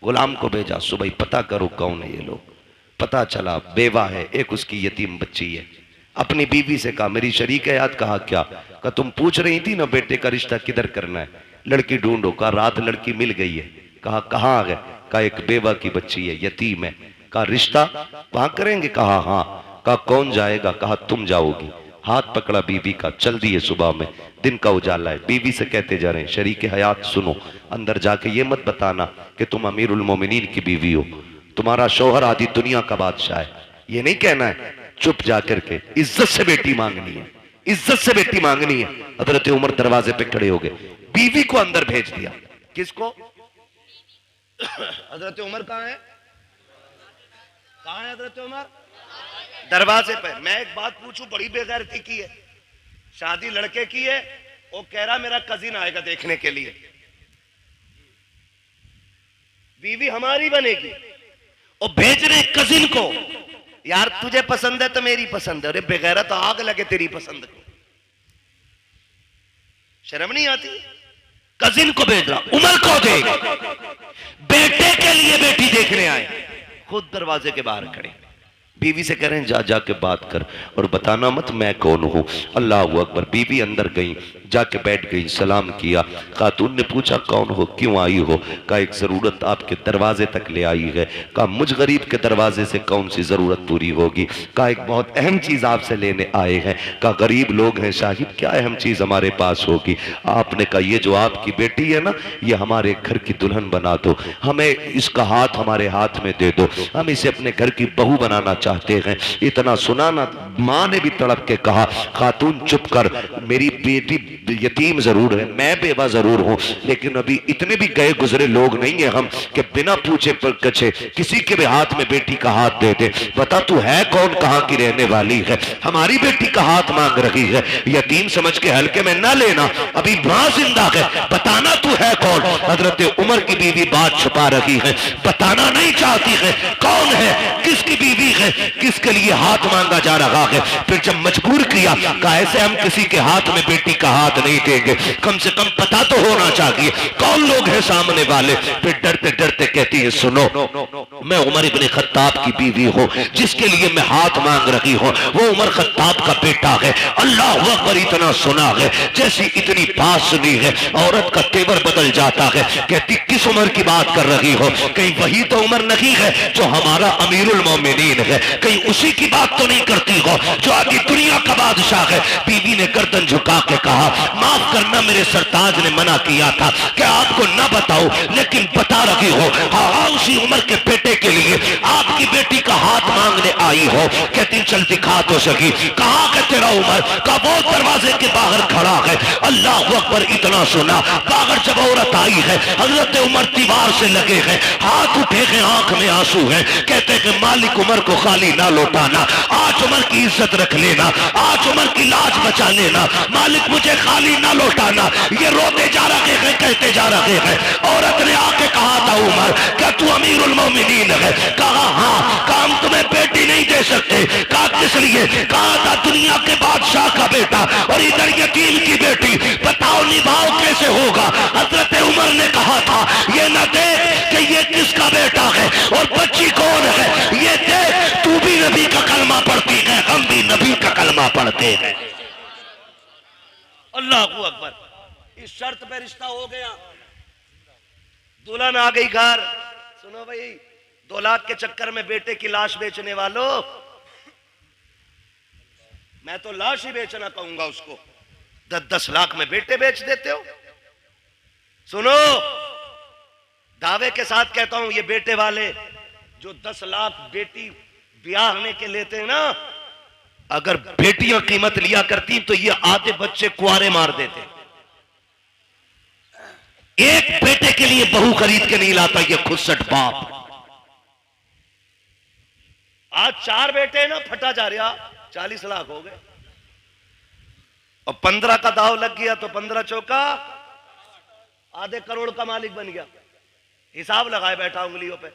Speaker 1: गुलाम को भेजा, सुबह पता करो कौन है ये लोग। पता चला बेवा है, एक उसकी यतीम बच्ची है। अपनी बीवी से कहा, मेरी शरीक है याद। कहा क्या? कहा तुम पूछ रही थी ना बेटे का रिश्ता किधर करना है, लड़की ढूंढो। कहा रात लड़की मिल गई है। कहा कहाँ आ गए? कहा एक बेवा की बच्ची है, यतीम है। कहा रिश्ता वहां करेंगे? कहा हाँ। कहा कौन जाएगा? कहा तुम जाओगी। हाथ पकड़ा बीवी का, चल दिए। सुबह में दिन का उजाला है, बीवी से कहते जा रहे हैं, शरीक हयात सुनो, अंदर जाके ये मत बताना कि तुम अमीरुल मोमिनीन की बीवी हो, तुम्हारा शौहर आदि दुनिया का बादशाह है, ये नहीं कहना है। चुप जाकर के इज्जत से बेटी मांगनी है, इज्जत से बेटी मांगनी है। हजरत उमर दरवाजे पे खड़े हो गए, बीवी को अंदर भेज दिया। किसको? हजरत उमर कहाँ है? कहाँ है हजरत उमर? दरवाजे पे। मैं एक बात पूछूं, बड़ी बेगैरती की है, शादी लड़के की है, वो कह रहा मेरा कजिन आएगा देखने के लिए, बीवी हमारी बनेगी, और भेज रहे कजिन को। यार तुझे पसंद है तो मेरी पसंद है, अरे बेगैरत तो आग लगे तेरी पसंद को, शर्म नहीं आती? कजिन को भेज रहा, उमर को देख, बेटे के लिए बेटी देखने आए, खुद दरवाजे के बाहर खड़े। बीवी से कह रहे हैं जा जाके बात कर और बताना मत मैं कौन हूं। अल्लाह अकबर। बीवी अंदर गई, जाके बैठ गई, सलाम किया। खातून ने पूछा कौन हो, क्यों आई हो? कहा एक जरूरत आपके दरवाजे तक ले आई है। कहा मुझ गरीब के दरवाजे से कौन सी जरूरत पूरी होगी? कहा एक बहुत अहम चीज आपसे लेने आए हैं। कहा गरीब लोग हैं साहिब, क्या अहम चीज हमारे पास होगी? आपने कहा ये जो आपकी बेटी है ना, ये हमारे घर की दुल्हन बना दो, हमें इसका हाथ हमारे हाथ में दे दो, हम इसे अपने घर की बहू बनाना चाहते हैं। इतना सुना ना, मां ने भी तड़प के कहा खातून चुप कर, मेरी बेटी यतीम जरूर है, मैं बेवा जरूर हूं, लेकिन अभी इतने भी गए गुजरे लोग नहीं है हम कि बिना पूछे पर कछे किसी के भी हाथ में बेटी का हाथ दे दे। बता तू है कौन, कहां की रहने वाली है, हमारी बेटी का हाथ मांग रही है। यतीम समझ के हल्के में ना लेना, अभी मां जिंदा है, बताना तू है कौन। हजरत उमर की बीवी बात छुपा रही है, बताना नहीं चाहती है कौन है, किसकी बीवी है, किसके लिए हाथ मांगा जा रहा है। फिर जब मजबूर किया, कहा ऐसे हम किसी के हाथ में बेटी का हाथ नहीं देंगे, कम से कम पता तो होना चाहिए कौन लोग हैं सामने वाले। फिर डरते डरते कहती है सुनो, मैं उमर इब्ने खत्ताब की बीवी हूं, जिसके लिए मैं हाथ मांग रही हूं वो उमर खत्ताब का बेटा है। अल्लाह अकबर। इतना सुना है, जैसी इतनी बात सुनी है औरत का तेवर बदल जाता है। कहती किस उमर की बात कर रही हो? कहीं वही तो उमर नहीं है जो हमारा अमीरुल मोमिनीन है, कहीं उसी की बात तो नहीं करती हो जो आदि दुनिया का बादशाह है। बीवी ने गर्दन झुका के कहा माफ करना, मेरे सरताज ने मना किया था कि आपको ना बताओ, लेकिन बता रही हो। हाँ उसी उमर के बेटे के लिए आपकी बेटी का हाथ मांगने आई हो। कहती चल दिखा तो सकी, कहाँ है तेरा उमर? का वो दरवाजे के बाहर खड़ा है। अल्लाह अकबर। इतना सुना, बाहर जब औरत आई है, हजरत उमर दीवार से लगे हैं, हाथ उठे हैं, आंख में आंसू है। कहते हैं मालिक उमर को खाली ना लौटाना, आज उमर की इज्जत रख लेना, आज उमर की लाज बचा लेना, मालिक मुझे खाली ना लौटाना। ये रोते जा रहे हैं, कहते जा रहे हैं। औरत ने आके कहा था उमर क्या तू अमीरुल मोमिनीन है? कहा हाँ। काम तुम्हें बेटी नहीं दे सकते। कहा किस लिए? कहा था दुनिया के बादशाह का बेटा और इधर यतीम की बेटी, बताओ निभाव कैसे होगा? हजरत उमर ने कहा था ये न देख कि ये किसका बेटा है और बच्ची कौन है, ये देख तू भी नबी का कलमा पढ़ती है, हम भी नबी का कलमा पढ़ते हैं। अल्लाह अकबर। इस शर्त पे रिश्ता हो गया, दुल्हन आ गई घर। सुनो भाई, 2 लाख के चक्कर में बेटे की लाश बेचने वालों, मैं तो लाश ही बेचना कहूंगा उसको। 10-10 लाख में बेटे बेच देते हो। सुनो, दावे के साथ कहता हूं, ये बेटे वाले जो 10 लाख बेटी ब्याहने के लेते हैं ना, अगर बेटियां कीमत लिया करती तो ये आधे बच्चे कुआरे मार देते। एक बेटे के लिए बहू खरीद के नहीं लाता ये खुदसट बाप। आज 4 बेटे ना, फटा जा रहा, 40 लाख हो गए, और 15 का दाव लग गया तो 15 चौका आधे करोड़ का मालिक बन गया। हिसाब लगाए बैठा उंगलियों पे।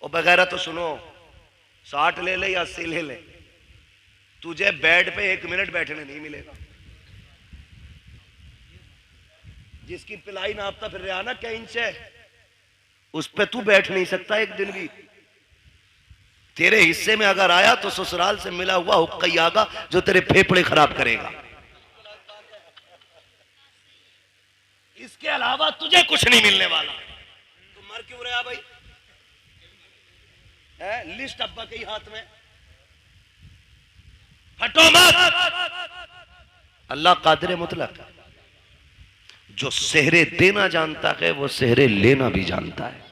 Speaker 1: और बगैर तो सुनो, 60 ले ले या 80 ले ले, तुझे बेड पे 1 मिनट बैठने नहीं मिलेगा। जिसकी पिलाई नापता फिर रहा ना क्या इंच है, उस पे तू बैठ नहीं सकता एक दिन भी। तेरे हिस्से में अगर आया तो ससुराल से मिला हुआ हुक्का ही आगा जो तेरे फेफड़े खराब करेगा। इसके अलावा तुझे कुछ नहीं मिलने वाला। तू मर क्यों रहा भाई? लिस्ट अब्बा के ही हाथ में, हटो मत। अल्लाह कादिर मुतलक, जो सेहरे देना जानता है वो सेहरे लेना भी जानता है।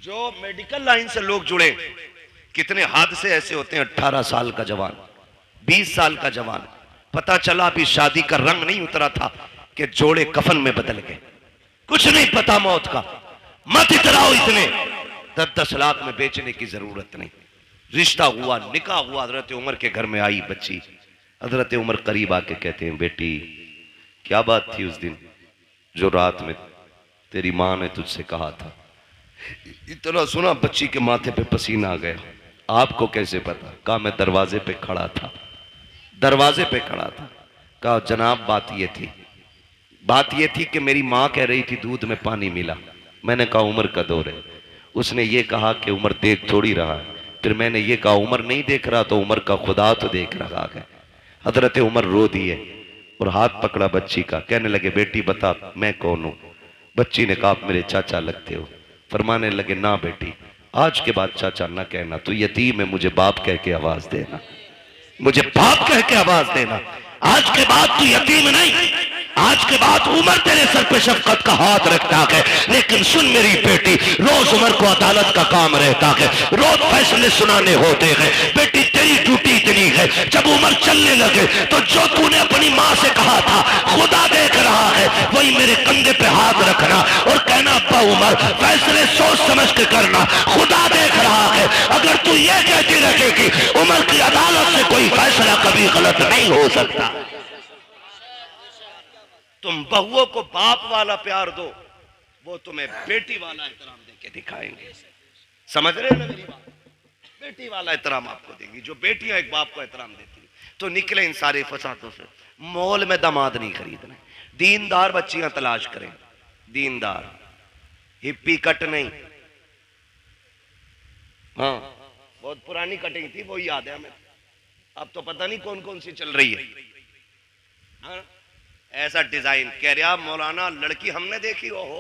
Speaker 1: जो मेडिकल लाइन से लोग जुड़े, कितने हादसे ऐसे होते हैं, 18 साल का जवान, 20 साल का जवान, पता चला अभी शादी का रंग नहीं उतरा था कि जोड़े कफन में बदल गए। कुछ नहीं पता मौत का। मत इतराओ इतने, 10-10 लाख में बेचने की जरूरत नहीं। रिश्ता हुआ, निकाह हुआ, हजरत उमर के घर में आई बच्ची। हजरत उमर करीब आके कहते हैं, बेटी क्या बात थी उस दिन जो रात में तेरी माँ ने तुझसे कहा था? इतना सुना बच्ची के माथे पे पसीना आ गया। आपको कैसे पता? कहा मैं दरवाजे पे खड़ा था, दरवाजे पे खड़ा था। कहा जनाब बात ये थी कि मेरी माँ कह रही थी दूध में पानी मिला। मैंने कहा उमर का दौर है। उसने ये कहा कि उमर देख थोड़ी रहा है। फिर मैंने ये कहा उमर नहीं देख रहा तो उमर का खुदा तो देख रहा है। हजरत उमर रो दिए और हाथ पकड़ा बच्ची का। कहने लगे बेटी बता मैं कौन हूं? बच्ची ने कहा आप मेरे चाचा लगते हो। फरमाने लगे ना बेटी, आज के बाद चाचा ना कहना, तू यतीम है, मुझे बाप कह के आवाज देना, मुझे बाप कह के आवाज देना। आज के बाद तू यतीम नहीं, आज के बाद उमर तेरे सर पे शफकत का हाथ रखता है। लेकिन सुन मेरी बेटी, रोज उमर को अदालत का काम रहता है, रोज फैसले सुनाने होते हैं। बेटी तेरी ड्यूटी इतनी है, जब उमर चलने लगे तो जो तूने अपनी माँ से कहा था खुदा देख रहा है, वही मेरे कंधे पे हाथ रखना और कहना अब्बा उमर फैसले सोच समझ के करना, खुदा देख रहा है। अगर तू ये कहती रखेगी उमर की अदालत से कोई फैसला कभी गलत नहीं हो सकता। तुम बहुओं को बाप वाला प्यार दो, वो तुम्हें बेटी वाला एहतराम देके दिखाएंगे। समझ रहे हो ना मेरी बात? बेटी वाला एहतराम आपको देंगी। जो बेटियां एक बाप को एहतराम देती तो निकले इन सारे फसादों से। मॉल में दामाद नहीं खरीदना, दीनदार बच्चियां तलाश करें, दीनदार, हिप्पी कट नहीं। हाँ बहुत पुरानी कटिंग थी वो याद है हमें, अब तो पता नहीं कौन कौन सी चल रही है। हाँ? ऐसा डिजाइन कह रहा मौलाना लड़की हमने देखी। ओहो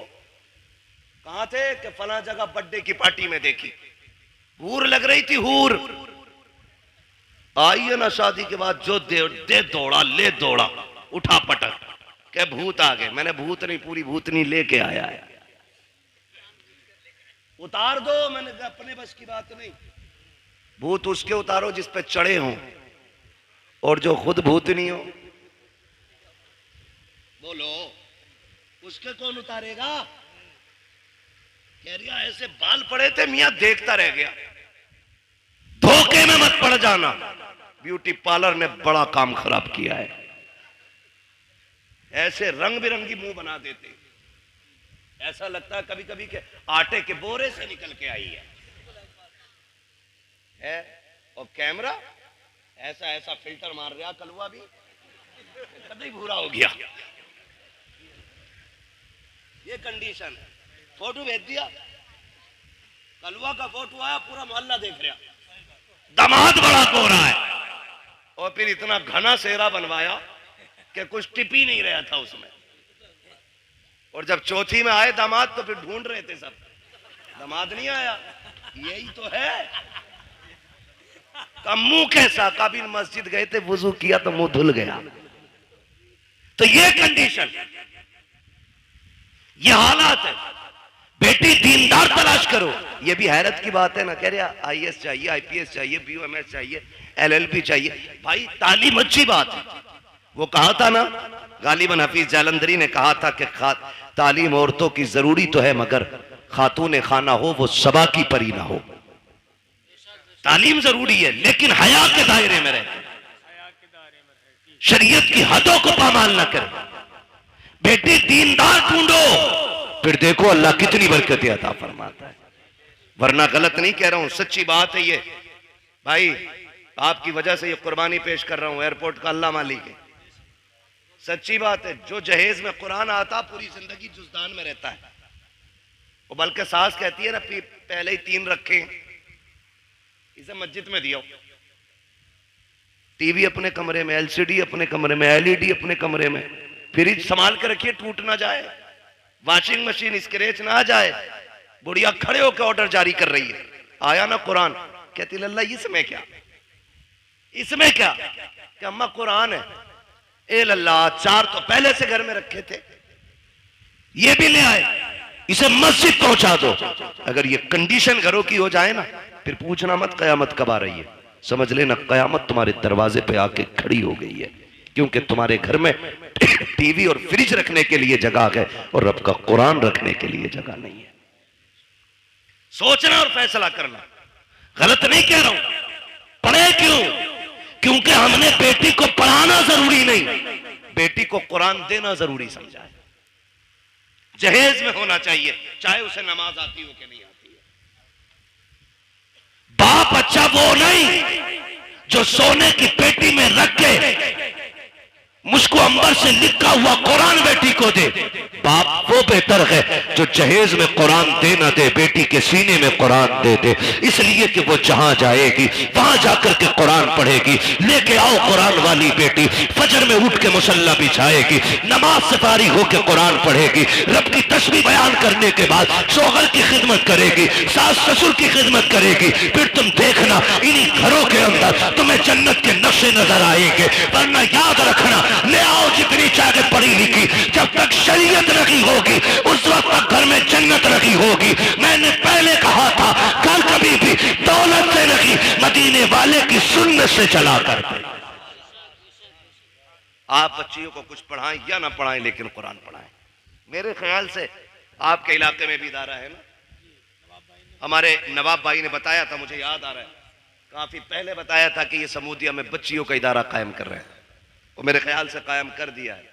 Speaker 1: कहां थे? कि फला जगह बर्थडे की पार्टी में देखी, हूर लग रही थी, हूर। आई है ना शादी के बाद जो दे दौड़ा ले दौड़ा, उठा पटक के भूत आ गए। मैंने भूत नहीं, पूरी भूतनी लेके आया है। उतार दो, मैंने कहा अपने बस की बात नहीं। भूत उसके उतारो जिस पे चढ़े हों, और जो खुद भूतनी हो। बोलो उसके कौन उतारेगा? कह रिया ऐसे बाल पड़े थे मियां, देखता रह गया। धोखे में मत पड़ जाना, ब्यूटी पार्लर ने बड़ा काम खराब किया है। ऐसे रंग बिरंगी मुंह बना देते, ऐसा लगता है कभी कभी के आटे के बोरे से निकल के आई है। और कैमरा ऐसा ऐसा फिल्टर मार रहा, कलवा भी कभी भूरा हो गया। ये कंडीशन है। फोटो भेज दिया, कलवा का फोटो आया, पूरा मोहल्ला देख रहा, दामाद बड़ा गोरा है। और फिर इतना घना सेहरा बनवाया कि कुछ टिप ही नहीं रहा था उसमें। और जब चौथी में आए दामाद तो फिर ढूंढ रहे थे सब, दामाद नहीं आया। यही तो है। का मुंह कैसा? कभी मस्जिद गए थे, वुजू किया तो मुंह धुल गया। तो ये कंडीशन, ये हालात है। बेटी दीनदार तलाश करो। ये भी हैरत की बात है ना, कह रहे आईएएस चाहिए, आईपीएस चाहिए, बीओएमएस चाहिए, एलएलबी चाहिए। भाई तालीम अच्छी बात है। वो कहा था ना, गालिबन हफीज जालंधरी ने कहा था कि तालीम औरतों की जरूरी तो है, मगर खातून खाना हो वो सबा की परी ना हो। तालीम जरूरी है लेकिन हया के दायरे में रहे, शरीयत की हदों को पामाल न करे। बेटी दीनदार ढूंढो, फिर देखो अल्लाह कितनी बरकतें अता फरमाता है। वरना गलत नहीं कह रहा हूं, सच्ची बात है ये। भाई आपकी वजह से ये कुर्बानी पेश कर रहा हूं, एयरपोर्ट का अल्लाह मालिक है। सच्ची बात है, जो जहेज में कुरान आता पूरी जिंदगी जुजदान में रहता है। वो बल्कि सास कहती है ना, पहले ही 3 रखे, इसे मस्जिद में दिया। टीवी अपने कमरे में, एलसीडी अपने कमरे में, एलईडी अपने कमरे में, फ्रिज संभाल के रखिए टूट ना जाए, वॉशिंग मशीन स्क्रैच ना आ जाए। बुढ़िया खड़े होकर ऑर्डर जारी कर रही है, आया ना कुरान, कहती लल्ला इसमें क्या, इसमें क्या, कि अम्मा कुरान है। ए लल्ला 4 तो पहले से घर में रखे थे, ये भी ले आए, इसे मस्जिद पहुंचा दो। अगर ये कंडीशन घरों की हो जाए ना, फिर पूछना मत कयामत कब आ रही है, समझ लेना कयामत तुम्हारे दरवाजे पे आके खड़ी हो गई है। क्योंकि तुम्हारे घर में टीवी और फ्रिज रखने के लिए जगह है और रब का कुरान रखने के लिए जगह नहीं है। सोचना और फैसला करना। गलत नहीं कह रहा हूं, पढ़े क्यों? क्योंकि हमने बेटी को पढ़ाना जरूरी नहीं, बेटी को कुरान देना जरूरी समझा है। जहेज में होना चाहिए, चाहे उसे नमाज आती हो कि नहीं आती है। बाप अच्छा वो नहीं जो सोने की पेटी में रख के मुझको अंबर से लिखा हुआ कुरान बेटी को दे। बाप वो बेहतर है जो जहेज में कुरान दे ना दे, बेटी के सीने में कुरान दे दे, इसलिए कि वो जहां जाएगी वहां जाकर के कुरान पढ़ेगी। लेके आओ कुरान वाली बेटी, फजर में उठ के मुसल्ला बिछाएगी, नमाज से फारिग होकर कुरान पढ़ेगी, रब की तस्बीह बयान करने के बाद शौहर की खिदमत करेगी, सास ससुर की खिदमत करेगी। फिर तुम देखना इन्हीं घरों के अंदर तुम्हें जन्नत के नक्शे नजर आएंगे। वरना याद रखना, ले आओ जितनी चाहे पढ़ी लिखी, जब तक शरीयत नहीं होगी उस वक्त तक घर में जन्नत नहीं होगी। मैंने पहले कहा था, घर कभी भी दौलत से नहीं, मदीने वाले की सुन्नत से चला करते। आप बच्चियों को कुछ पढ़ाएं या ना पढ़ाएं, लेकिन कुरान पढ़ाएं। मेरे ख्याल से आपके इलाके में भी इदारा है ना, हमारे नवाब भाई ने बताया था, मुझे याद आ रहा है, काफी पहले बताया था कि ये समूदिया में बच्चियों का इदारा कायम कर रहे हैं। वो मेरे ख्याल से कायम कर दिया है,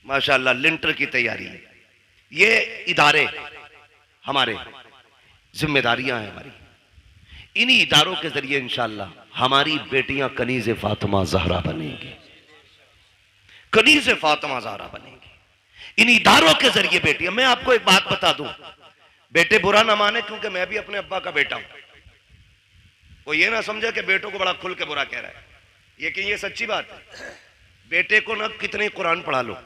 Speaker 1: माशाल्लाह लिंटर की तैयारी है। ये इदारे हमारे जिम्मेदारियां हैं हमारी, इन्हीं इदारों के जरिए इंशाल्लाह हमारी बेटियां कनीज़े फातिमा ज़हरा बनेंगी, कनीज़े फातिमा ज़हरा बनेंगी इन इदारों के जरिए। बेटियां, मैं आपको एक बात बता दूं, बेटे बुरा ना माने, क्योंकि मैं भी अपने अब्बा का बेटा हूं। वो ये ना समझे कि बेटों को बड़ा खुल के बुरा कह रहा है, ये सच्ची बात है। बेटे को ना कितने कुरान पढ़ा लो,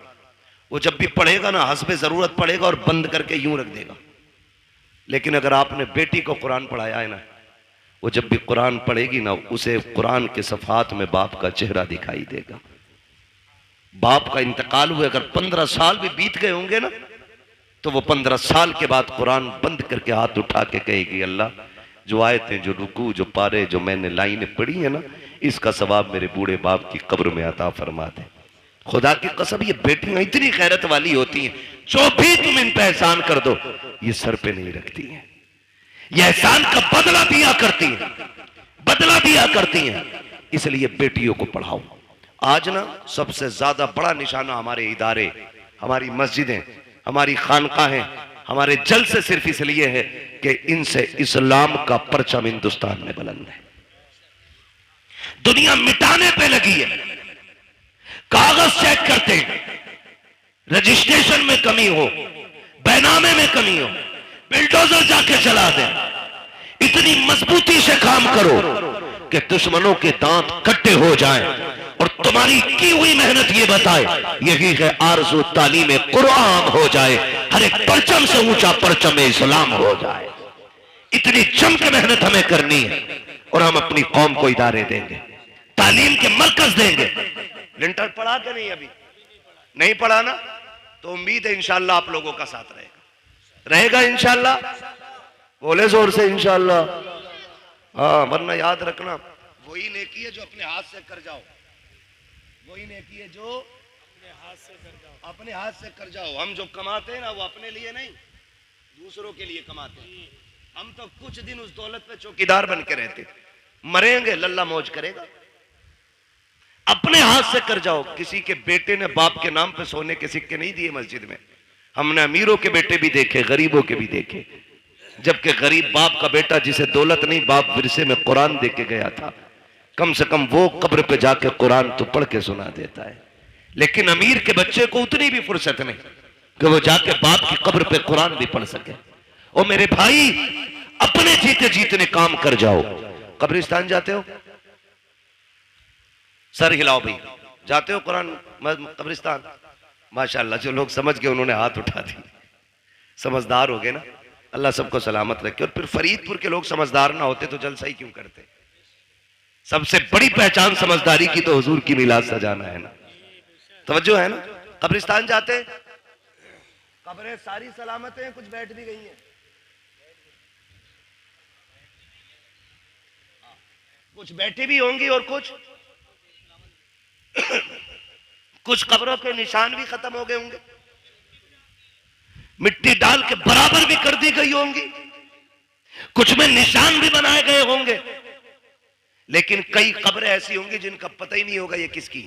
Speaker 1: वो जब भी पढ़ेगा ना हस्बे जरूरत पढ़ेगा और बंद करके यूं रख देगा। लेकिन अगर आपने बेटी को कुरान पढ़ाया है ना, वो जब भी कुरान पढ़ेगी ना, उसे कुरान के सफात में बाप का चेहरा दिखाई देगा। बाप का इंतकाल हुए अगर 15 साल भी बीत गए होंगे ना, तो वो 15 साल के बाद कुरान बंद करके हाथ उठा के कहेगी, अल्लाह जो आयतें, जो रुकू, जो पारे, जो मैंने लाइनें पढ़ी है ना, इसका सवाब मेरे बूढ़े बाप की कब्र में अता फरमा दे। खुदा की कसम, ये बेटियां इतनी खैरत वाली होती हैं, जो भी तुम इन पे एहसान कर दो ये सर पे नहीं रखती हैं, ये एहसान का बदला दिया करती हैं, बदला दिया करती हैं। इसलिए बेटियों को पढ़ाओ। आज ना सबसे ज्यादा बड़ा निशाना हमारे इदारे, हमारी मस्जिदें, हमारी खानकाहें, हमारे जलसे सिर्फ इसलिए है कि इनसे इस्लाम का परचम हिंदुस्तान में बुलंद है। दुनिया मिटाने पे लगी है, कागज चेक करते हैं, रजिस्ट्रेशन में कमी हो, बैनामे में कमी हो, बिल्डोजर जाके चला दे। इतनी मजबूती से काम करो कि दुश्मनों के दांत कट्टे हो जाएं और तुम्हारी की हुई मेहनत ये बताए, यही है आरज़ू तालीम कुरान हो जाए, हर एक परचम से ऊंचा परचम इस्लाम हो जाए। इतनी जम के मेहनत हमें करनी है और हम अपनी कौम को इदारे देंगे, तालीम के मरकज देंगे। लिंटर पढ़ा के नहीं, अभी नहीं पढ़ा ना, तो उम्मीद है इंशाल्लाह आप लोगों का साथ रहेगा इंशाल्लाह। बोले जोर से इंशाल्लाह। हाँ, वरना याद रखना, वही नेकी है जो अपने हाथ से कर जाओ, वही नेकी है जो अपने हाथ से कर जाओ। हम जो कमाते हैं ना, वो अपने लिए नहीं, दूसरों के लिए कमाते हैं। हम तो कुछ दिन उस दौलत पे चौकीदार बन के रहते, मरेंगे लल्ला मौज करेगा। अपने हाथ से कर जाओ। किसी के बेटे ने बाप के नाम पे सोने के सिक्के नहीं दिए मस्जिद में। हमने अमीरों के बेटे भी देखे, गरीबों के भी देखे, जबकि गरीब बाप का बेटा जिसे दौलत नहीं, बाप विरसे में कुरान दे के गया था, कम से कम वो कब्र पे जाके कुरान तो पढ़ के सुना देता है। लेकिन अमीर के बच्चे को उतनी भी फुर्सत नहीं कि वो जाके बाप की कब्र पे कुरान भी पढ़ सके। ओ मेरे भाई, अपने जीते जीतने काम कर जाओ। कब्रिस्तान जाते हो? सर हिलाओ भाई। जाते हो कुरान कब्रिस्तान? माशाल्लाह, जो लोग समझ गए उन्होंने हाथ उठा दी। समझदार हो गए ना, अल्लाह सबको सलामत रखे। और फिर फरीदपुर के लोग समझदार ना होते तो जलसा ही क्यों करते? सबसे बड़ी पहचान समझदारी की तो हुजूर की मिलाद सजाना है ना। तवज्जो है ना? कब्रिस्तान जाते, कब्रें सारी सलामत हैं, कुछ बैठ भी गई हैं, कुछ बैठी भी होंगी और कुछ कब्रों के निशान भी खत्म हो गए होंगे, मिट्टी डाल के बराबर भी कर दी गई होंगी, कुछ में निशान भी बनाए गए होंगे। लेकिन कई कब्रें ऐसी होंगी जिनका पता ही नहीं होगा ये किसकी।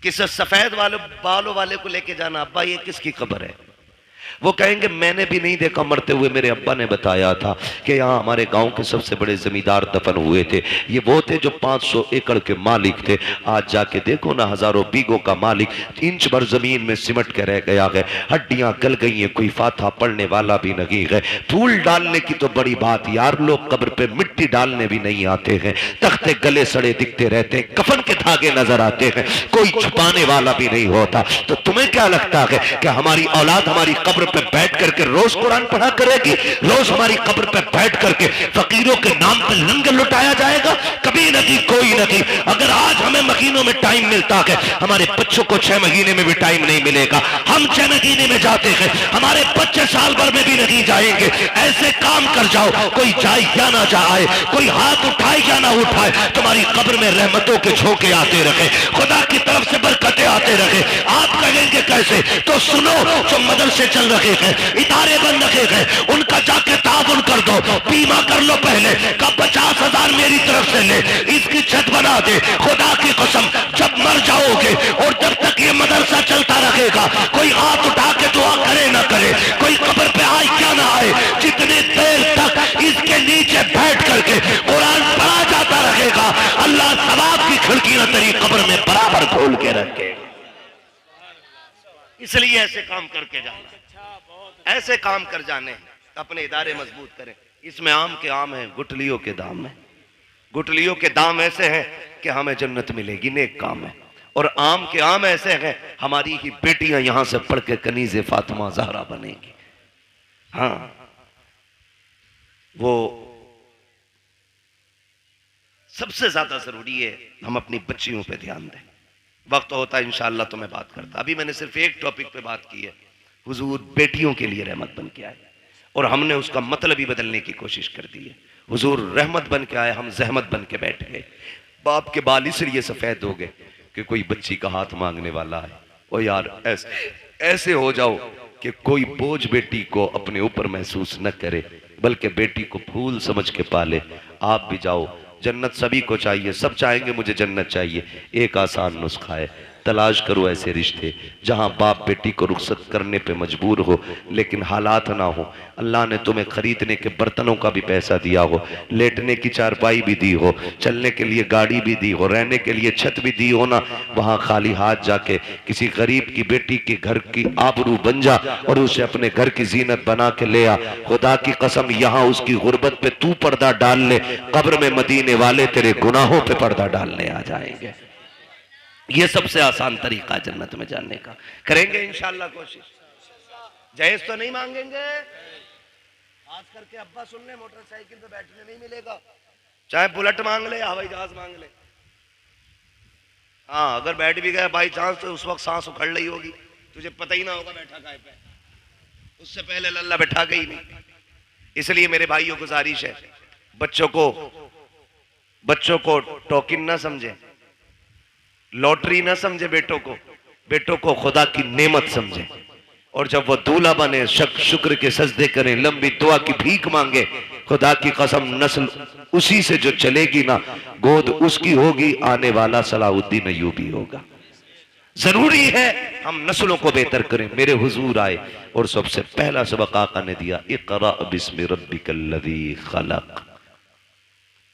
Speaker 1: किसी सफेद बालों वाले को लेके जाना, अब्बा ये किसकी कब्र है? वो कहेंगे मैंने भी नहीं देखा मरते हुए, मेरे अब्बा ने बताया था कि यहाँ हमारे गांव के सबसे बड़े जमींदार दफन हुए थे। ये वो थे जो 500 एकड़ के मालिक थे। आज जाके देखो ना, हजारों बीघों का मालिक 3 भर जमीन में सिमट के रह गया है, हड्डियां गल गई हैं, कोई फाथा पढ़ने वाला भी नहीं है। फूल डालने की तो बड़ी बात यार, लोग कब्र पे मिट्टी डालने भी नहीं आते हैं, तख्ते गले सड़े दिखते रहते हैं, कफन के धागे नजर आते हैं, कोई छुपाने वाला भी नहीं होता। तो तुम्हें क्या लगता है कि हमारी औलाद हमारी कब्र पे बैठ करके रोज कुरान पढ़ा करेगी? रोज हमारी कब्र पे बैठ करके फकीरों के नाम पे लंगर लुटाया जाएगा? कभी नहीं, कोई नहीं। अगर आज हमें महीनों में टाइम मिलता है, हमारे बच्चों को 6 महीने में भी टाइम नहीं मिलेगा। हम 6 महीने में जाते हैं, हमारे बच्चे साल भर में भी नहीं जाएंगे। ऐसे काम कर जाओ, कोई जाए या ना जाए, कोई हाथ उठाए या ना उठाए, तुम्हारी कब्र में रहमतों के झोंके आते रहे, खुदा की तरफ से बरकतें आते रहे। आप कहेंगे कैसे? तो सुनो, जो मदरसे चल रहे हैं, इदारे बन रखे हैं, उनका जाके ताउन कर दो, बीमा कर लो पहले का 50,000 मेरी तरफ से ले, इसकी छत बना दे। खुदा की कसम, जब मर जाओगे और जब तक ये मदरसा चलता रहेगा, कोई हाथ उठा के दुआ करे ना करे, कोई कब्र पे आए क्या ना आए, जितनी देर तक इसके नीचे बैठ करके कुरान पढ़ा जाता रहेगा, अल्लाह सवाब की खिड़कियां तेरी कब्र में बराबर खोल के रखेगा। इसलिए ऐसे काम करके जाना, ऐसे काम कर जाने, अपने इदारे मजबूत करें। इसमें आम के आम है, गुठलियों के दाम है। गुठलियों के दाम ऐसे हैं कि हमें जन्नत मिलेगी, नेक काम है। और आम के आम ऐसे हैं, हमारी ही बेटियां यहां से पढ़ के कनीज़े फातिमा ज़हरा बनेगी। हाँ, वो सबसे ज्यादा जरूरी है हम अपनी बच्चियों पे ध्यान दें। वक्त होता है इंशाअल्लाह तो मैं बात करता, अभी मैंने सिर्फ एक टॉपिक पे बात की है। हुजूर बेटियों के लिए रहमत बन के आए और हमने उसका मतलब ही बदलने की कोशिश कर दी है। हुजूर रहमत बन के आए, हम जहमत बन के बैठ गए। बाप के बाल इसलिए सफेद हो गए कि कोई बच्ची का हाथ मांगने वाला है। ओ यार, ऐसे हो जाओ कि कोई बोझ बेटी को अपने ऊपर महसूस न करे, बल्कि बेटी को फूल समझ के पाले। आप भी जाओ, जन्नत सभी को चाहिए, सब चाहेंगे मुझे जन्नत चाहिए। एक आसान नुस्खा है, तलाश करो ऐसे रिश्ते जहां बाप बेटी को रुखसत करने पे मजबूर हो लेकिन हालात ना हो। अल्लाह ने तुम्हें खरीदने के बर्तनों का भी पैसा दिया हो, लेटने की चारपाई भी दी हो, चलने के लिए गाड़ी भी दी हो, रहने के लिए छत भी दी हो ना, वहां खाली हाथ जाके किसी गरीब की बेटी के घर की आबरू बन जा और उसे अपने घर की जीनत बना के ले आ। खुदा की कसम, यहाँ उसकी गुर्बत पे तू पर्दा डाल ले, कब्र में मदीने वाले तेरे गुनाहों पे पर्दा डालने आ जाएंगे। ये सबसे आसान तरीका जन्नत में जाने का। करेंगे इंशाअल्लाह कोशिश। जहेज तो नहीं मांगेंगे, खास करके अब्बा सुन ले, मोटरसाइकिल पे बैठने नहीं मिलेगा, चाहे बुलेट मांग ले, हवाई जहाज मांग ले। हाँ, अगर बैठ भी गया बाई चांस तो उस वक्त सांस उखड़ रही होगी, तुझे पता ही ना होगा बैठा काय पे, उससे पहले लल्ला बैठा गई नहीं। इसलिए मेरे भाइयों गुजारिश है, बच्चों को टोकन ना समझे, लॉटरी ना समझे, बेटों को खुदा की नेमत समझे। और जब वो दूल्हा बने, शुक्र के सजदे करें, लंबी दुआ की भीख मांगे। खुदा की कसम, नस्ल उसी से जो चलेगी ना, गोद उसकी होगी, आने वाला सलाहुद्दीन अय्यूबी होगा। जरूरी है हम नस्लों को बेहतर करें। मेरे हुजूर आए और सबसे पहला सबक आका ने दिया, इक़रा बिस्मि रब्बिकल्लज़ी खलक़।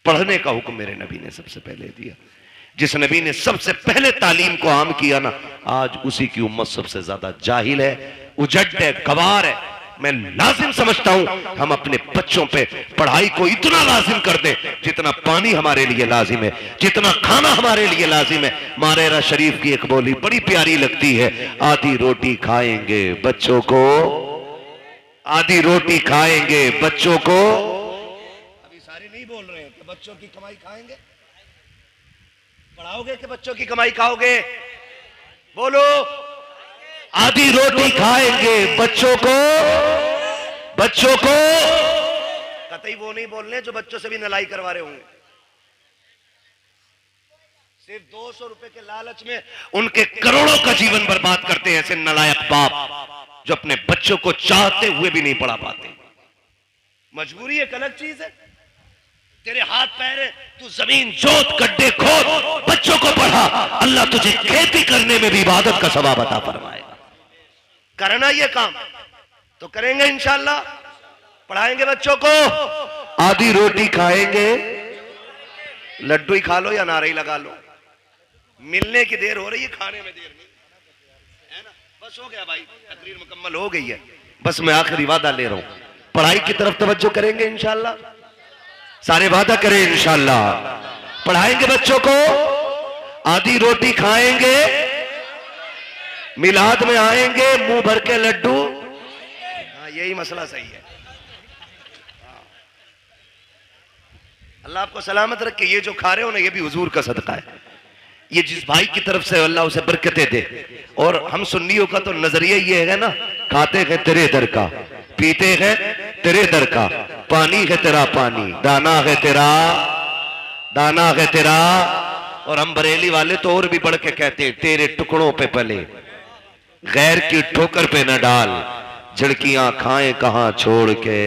Speaker 1: पढ़ने का हुक्म मेरे नबी ने सबसे पहले दिया। जिस नबी ने सबसे पहले तालीम को आम किया ना, आज उसी की उम्मत सबसे ज्यादा जाहिल है, उजड़ है, गवार है। मैं लाजिम समझता हूं हम अपने बच्चों पे पढ़ाई को इतना लाजिम कर दें जितना पानी हमारे लिए लाजिम है, जितना खाना हमारे लिए लाजिम है। मारेरा शरीफ की एक बोली बड़ी प्यारी लगती है, आधी रोटी खाएंगे बच्चों को, आधी रोटी खाएंगे बच्चों को। अभी सारे नहीं बोल रहे हैं कि बच्चों की कमाई खाएंगे, पढ़ाओगे कि बच्चों की कमाई खाओगे? बोलो। आधी रोटी खाएंगे बच्चों को, बच्चों को। कतई वो नहीं बोल रहे जो बच्चों से भी नलाई करवा रहे होंगे। सिर्फ 200 रुपए के लालच में उनके करोड़ों का जीवन बर्बाद करते हैं ऐसे नलायक बाप जो अपने बच्चों को चाहते हुए भी नहीं पढ़ा पाते। मजबूरी एक अलग चीज है, तेरे हाथ पैर है, तू जमीन जोत गड्ढे खोद, बच्चों को पढ़ा, अल्लाह तुझे खेती करने में भी इबादत का सवाब अता फरमाएगा। करना ये काम तो करेंगे इंशाअल्लाह, पढ़ाएंगे बच्चों को। आधी रोटी खाएंगे, लड्डू ही खा लो या नारे ही लगा लो, मिलने की देर हो रही है, खाने में देर नहीं है ना। बस हो गया भाई, तकरीर मुकम्मल हो गई है। बस मैं आखिरी वादा ले रहा हूं, पढ़ाई की तरफ तवज्जो करेंगे इंशाअल्लाह, सारे वादा करें इंशाअल्लाह, पढ़ाएंगे बच्चों को, आधी रोटी खाएंगे, मिलाद में आएंगे, मुंह भर के लड्डू। हाँ, यही मसला सही है। अल्लाह आपको सलामत रखे। ये जो खा रहे हो ना, ये भी हुजूर का सदका है। ये जिस भाई की तरफ से अल्लाह उसे बरकतें दे। और हम सुन्नियों का तो नजरिया ये है ना, खाते हैं तेरे दर का, पीते हैं तेरे दर का, पानी है तेरा पानी, दाना है तेरा, दाना है तेरा। और हम बरेली वाले तो और भी बढ़ के कहते हैं, तेरे टुकड़ों पे पले, गैर की ठोकर पे न डाल, झड़कियां खाएं कहां छोड़ के,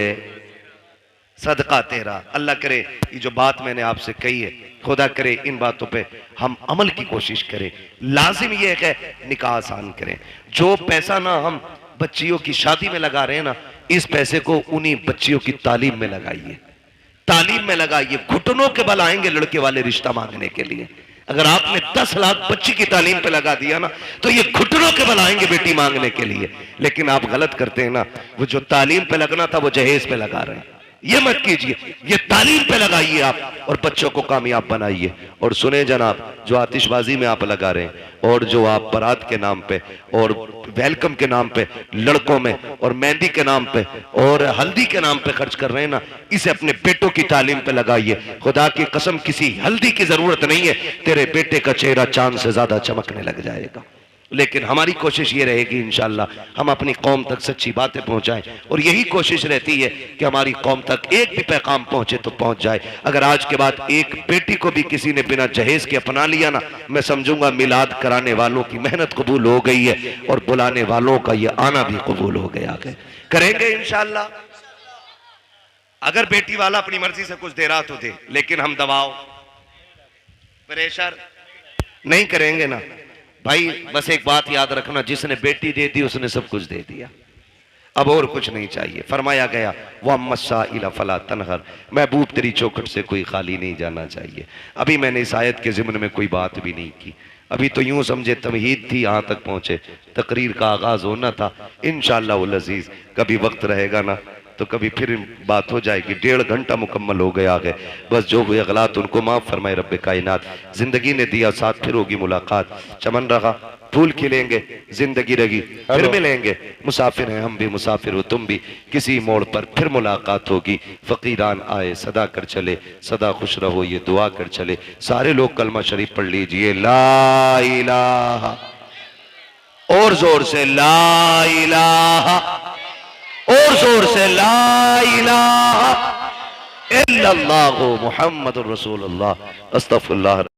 Speaker 1: सदका तेरा। अल्लाह करे ये जो बात मैंने आपसे कही है, खुदा करे इन बातों पे हम अमल की कोशिश करें। लाजिम ये है निकाह आसान करें। जो पैसा ना हम बच्चियों की शादी में लगा रहे हैं ना, इस पैसे को उन्हीं बच्चियों की तालीम में लगाइए, तालीम में लगाइए। घुटनों के बल आएंगे लड़के वाले रिश्ता मांगने के लिए। अगर आपने 10 लाख बच्ची की तालीम पे लगा दिया ना, तो ये घुटनों के बल आएंगे बेटी मांगने के लिए। लेकिन आप गलत करते हैं ना, वो जो तालीम पे लगना था वो जहेज पे लगा रहे हैं। ये मत कीजिए, ये तालीम पे लगाइए आप और बच्चों को कामयाब बनाइए। और सुने जनाब, जो आतिशबाजी में आप लगा रहे हैं और जो आप बारात के नाम पे और वेलकम के नाम पे लड़कों में और मेहंदी के नाम पे और हल्दी के नाम पे खर्च कर रहे हैं ना, इसे अपने बेटों की तालीम पे लगाइए। खुदा की कसम किसी हल्दी की जरूरत नहीं है, तेरे बेटे का चेहरा चांद से ज्यादा चमकने लग जाएगा। लेकिन हमारी कोशिश ये रहेगी इंशाअल्लाह हम अपनी कौम तक सच्ची बातें पहुंचाएं। और यही कोशिश रहती है कि हमारी कौम तक एक भी पैगाम पहुंचे तो पहुंच जाए। अगर आज के बाद एक बेटी को भी किसी ने बिना जहेज के अपना लिया ना, मैं समझूंगा मिलाद कराने वालों की मेहनत कबूल हो गई है और बुलाने वालों का ये आना भी कबूल हो गया है। करेंगे इंशाअल्लाह। अगर बेटी वाला अपनी मर्जी से कुछ दे रहा तो दे, लेकिन हम दबाव प्रेशर नहीं करेंगे ना भाई। बस एक बात याद रखना, जिसने बेटी दे दी उसने सब कुछ दे दिया, अब और कुछ नहीं चाहिए। फरमाया गया वम्मस्साइला फला तनहर, महबूब तेरी चौखट से कोई खाली नहीं जाना चाहिए। अभी मैंने इस आयत के ज़िम्न में कोई बात भी नहीं की, अभी तो यूं समझे तमहीद थी, यहाँ तक पहुंचे, तकरीर का आगाज होना था। इंशाअल्लाह अज़ीज़ कभी वक्त रहेगा ना तो कभी फिर बात हो जाएगी। 1.5 घंटा मुकम्मल हो गया है, बस जो हुए गलत उनको माफ़ फरमाए रब्बे कायनात। जिंदगी ने दिया साथ, फिर होगी मुलाकात। चमन रहा फूल खिलेंगे, जिंदगी रही फिर मिलेंगे। मुसाफिर हैं हम भी, मुसाफिर हो तुम भी, किसी मोड़ पर फिर मुलाकात होगी। फकीरान आए सदा कर चले, सदा खुश रहो ये दुआ कर चले। सारे लोग कलमा शरीफ पढ़ लीजिए, ला इलाहा, और जोर से ला इलाहा, और जोर से ला इलाहा इल्लल्लाहु मुहम्मदुर रसूलुल्लाह। अस्तगफिरुल्लाह।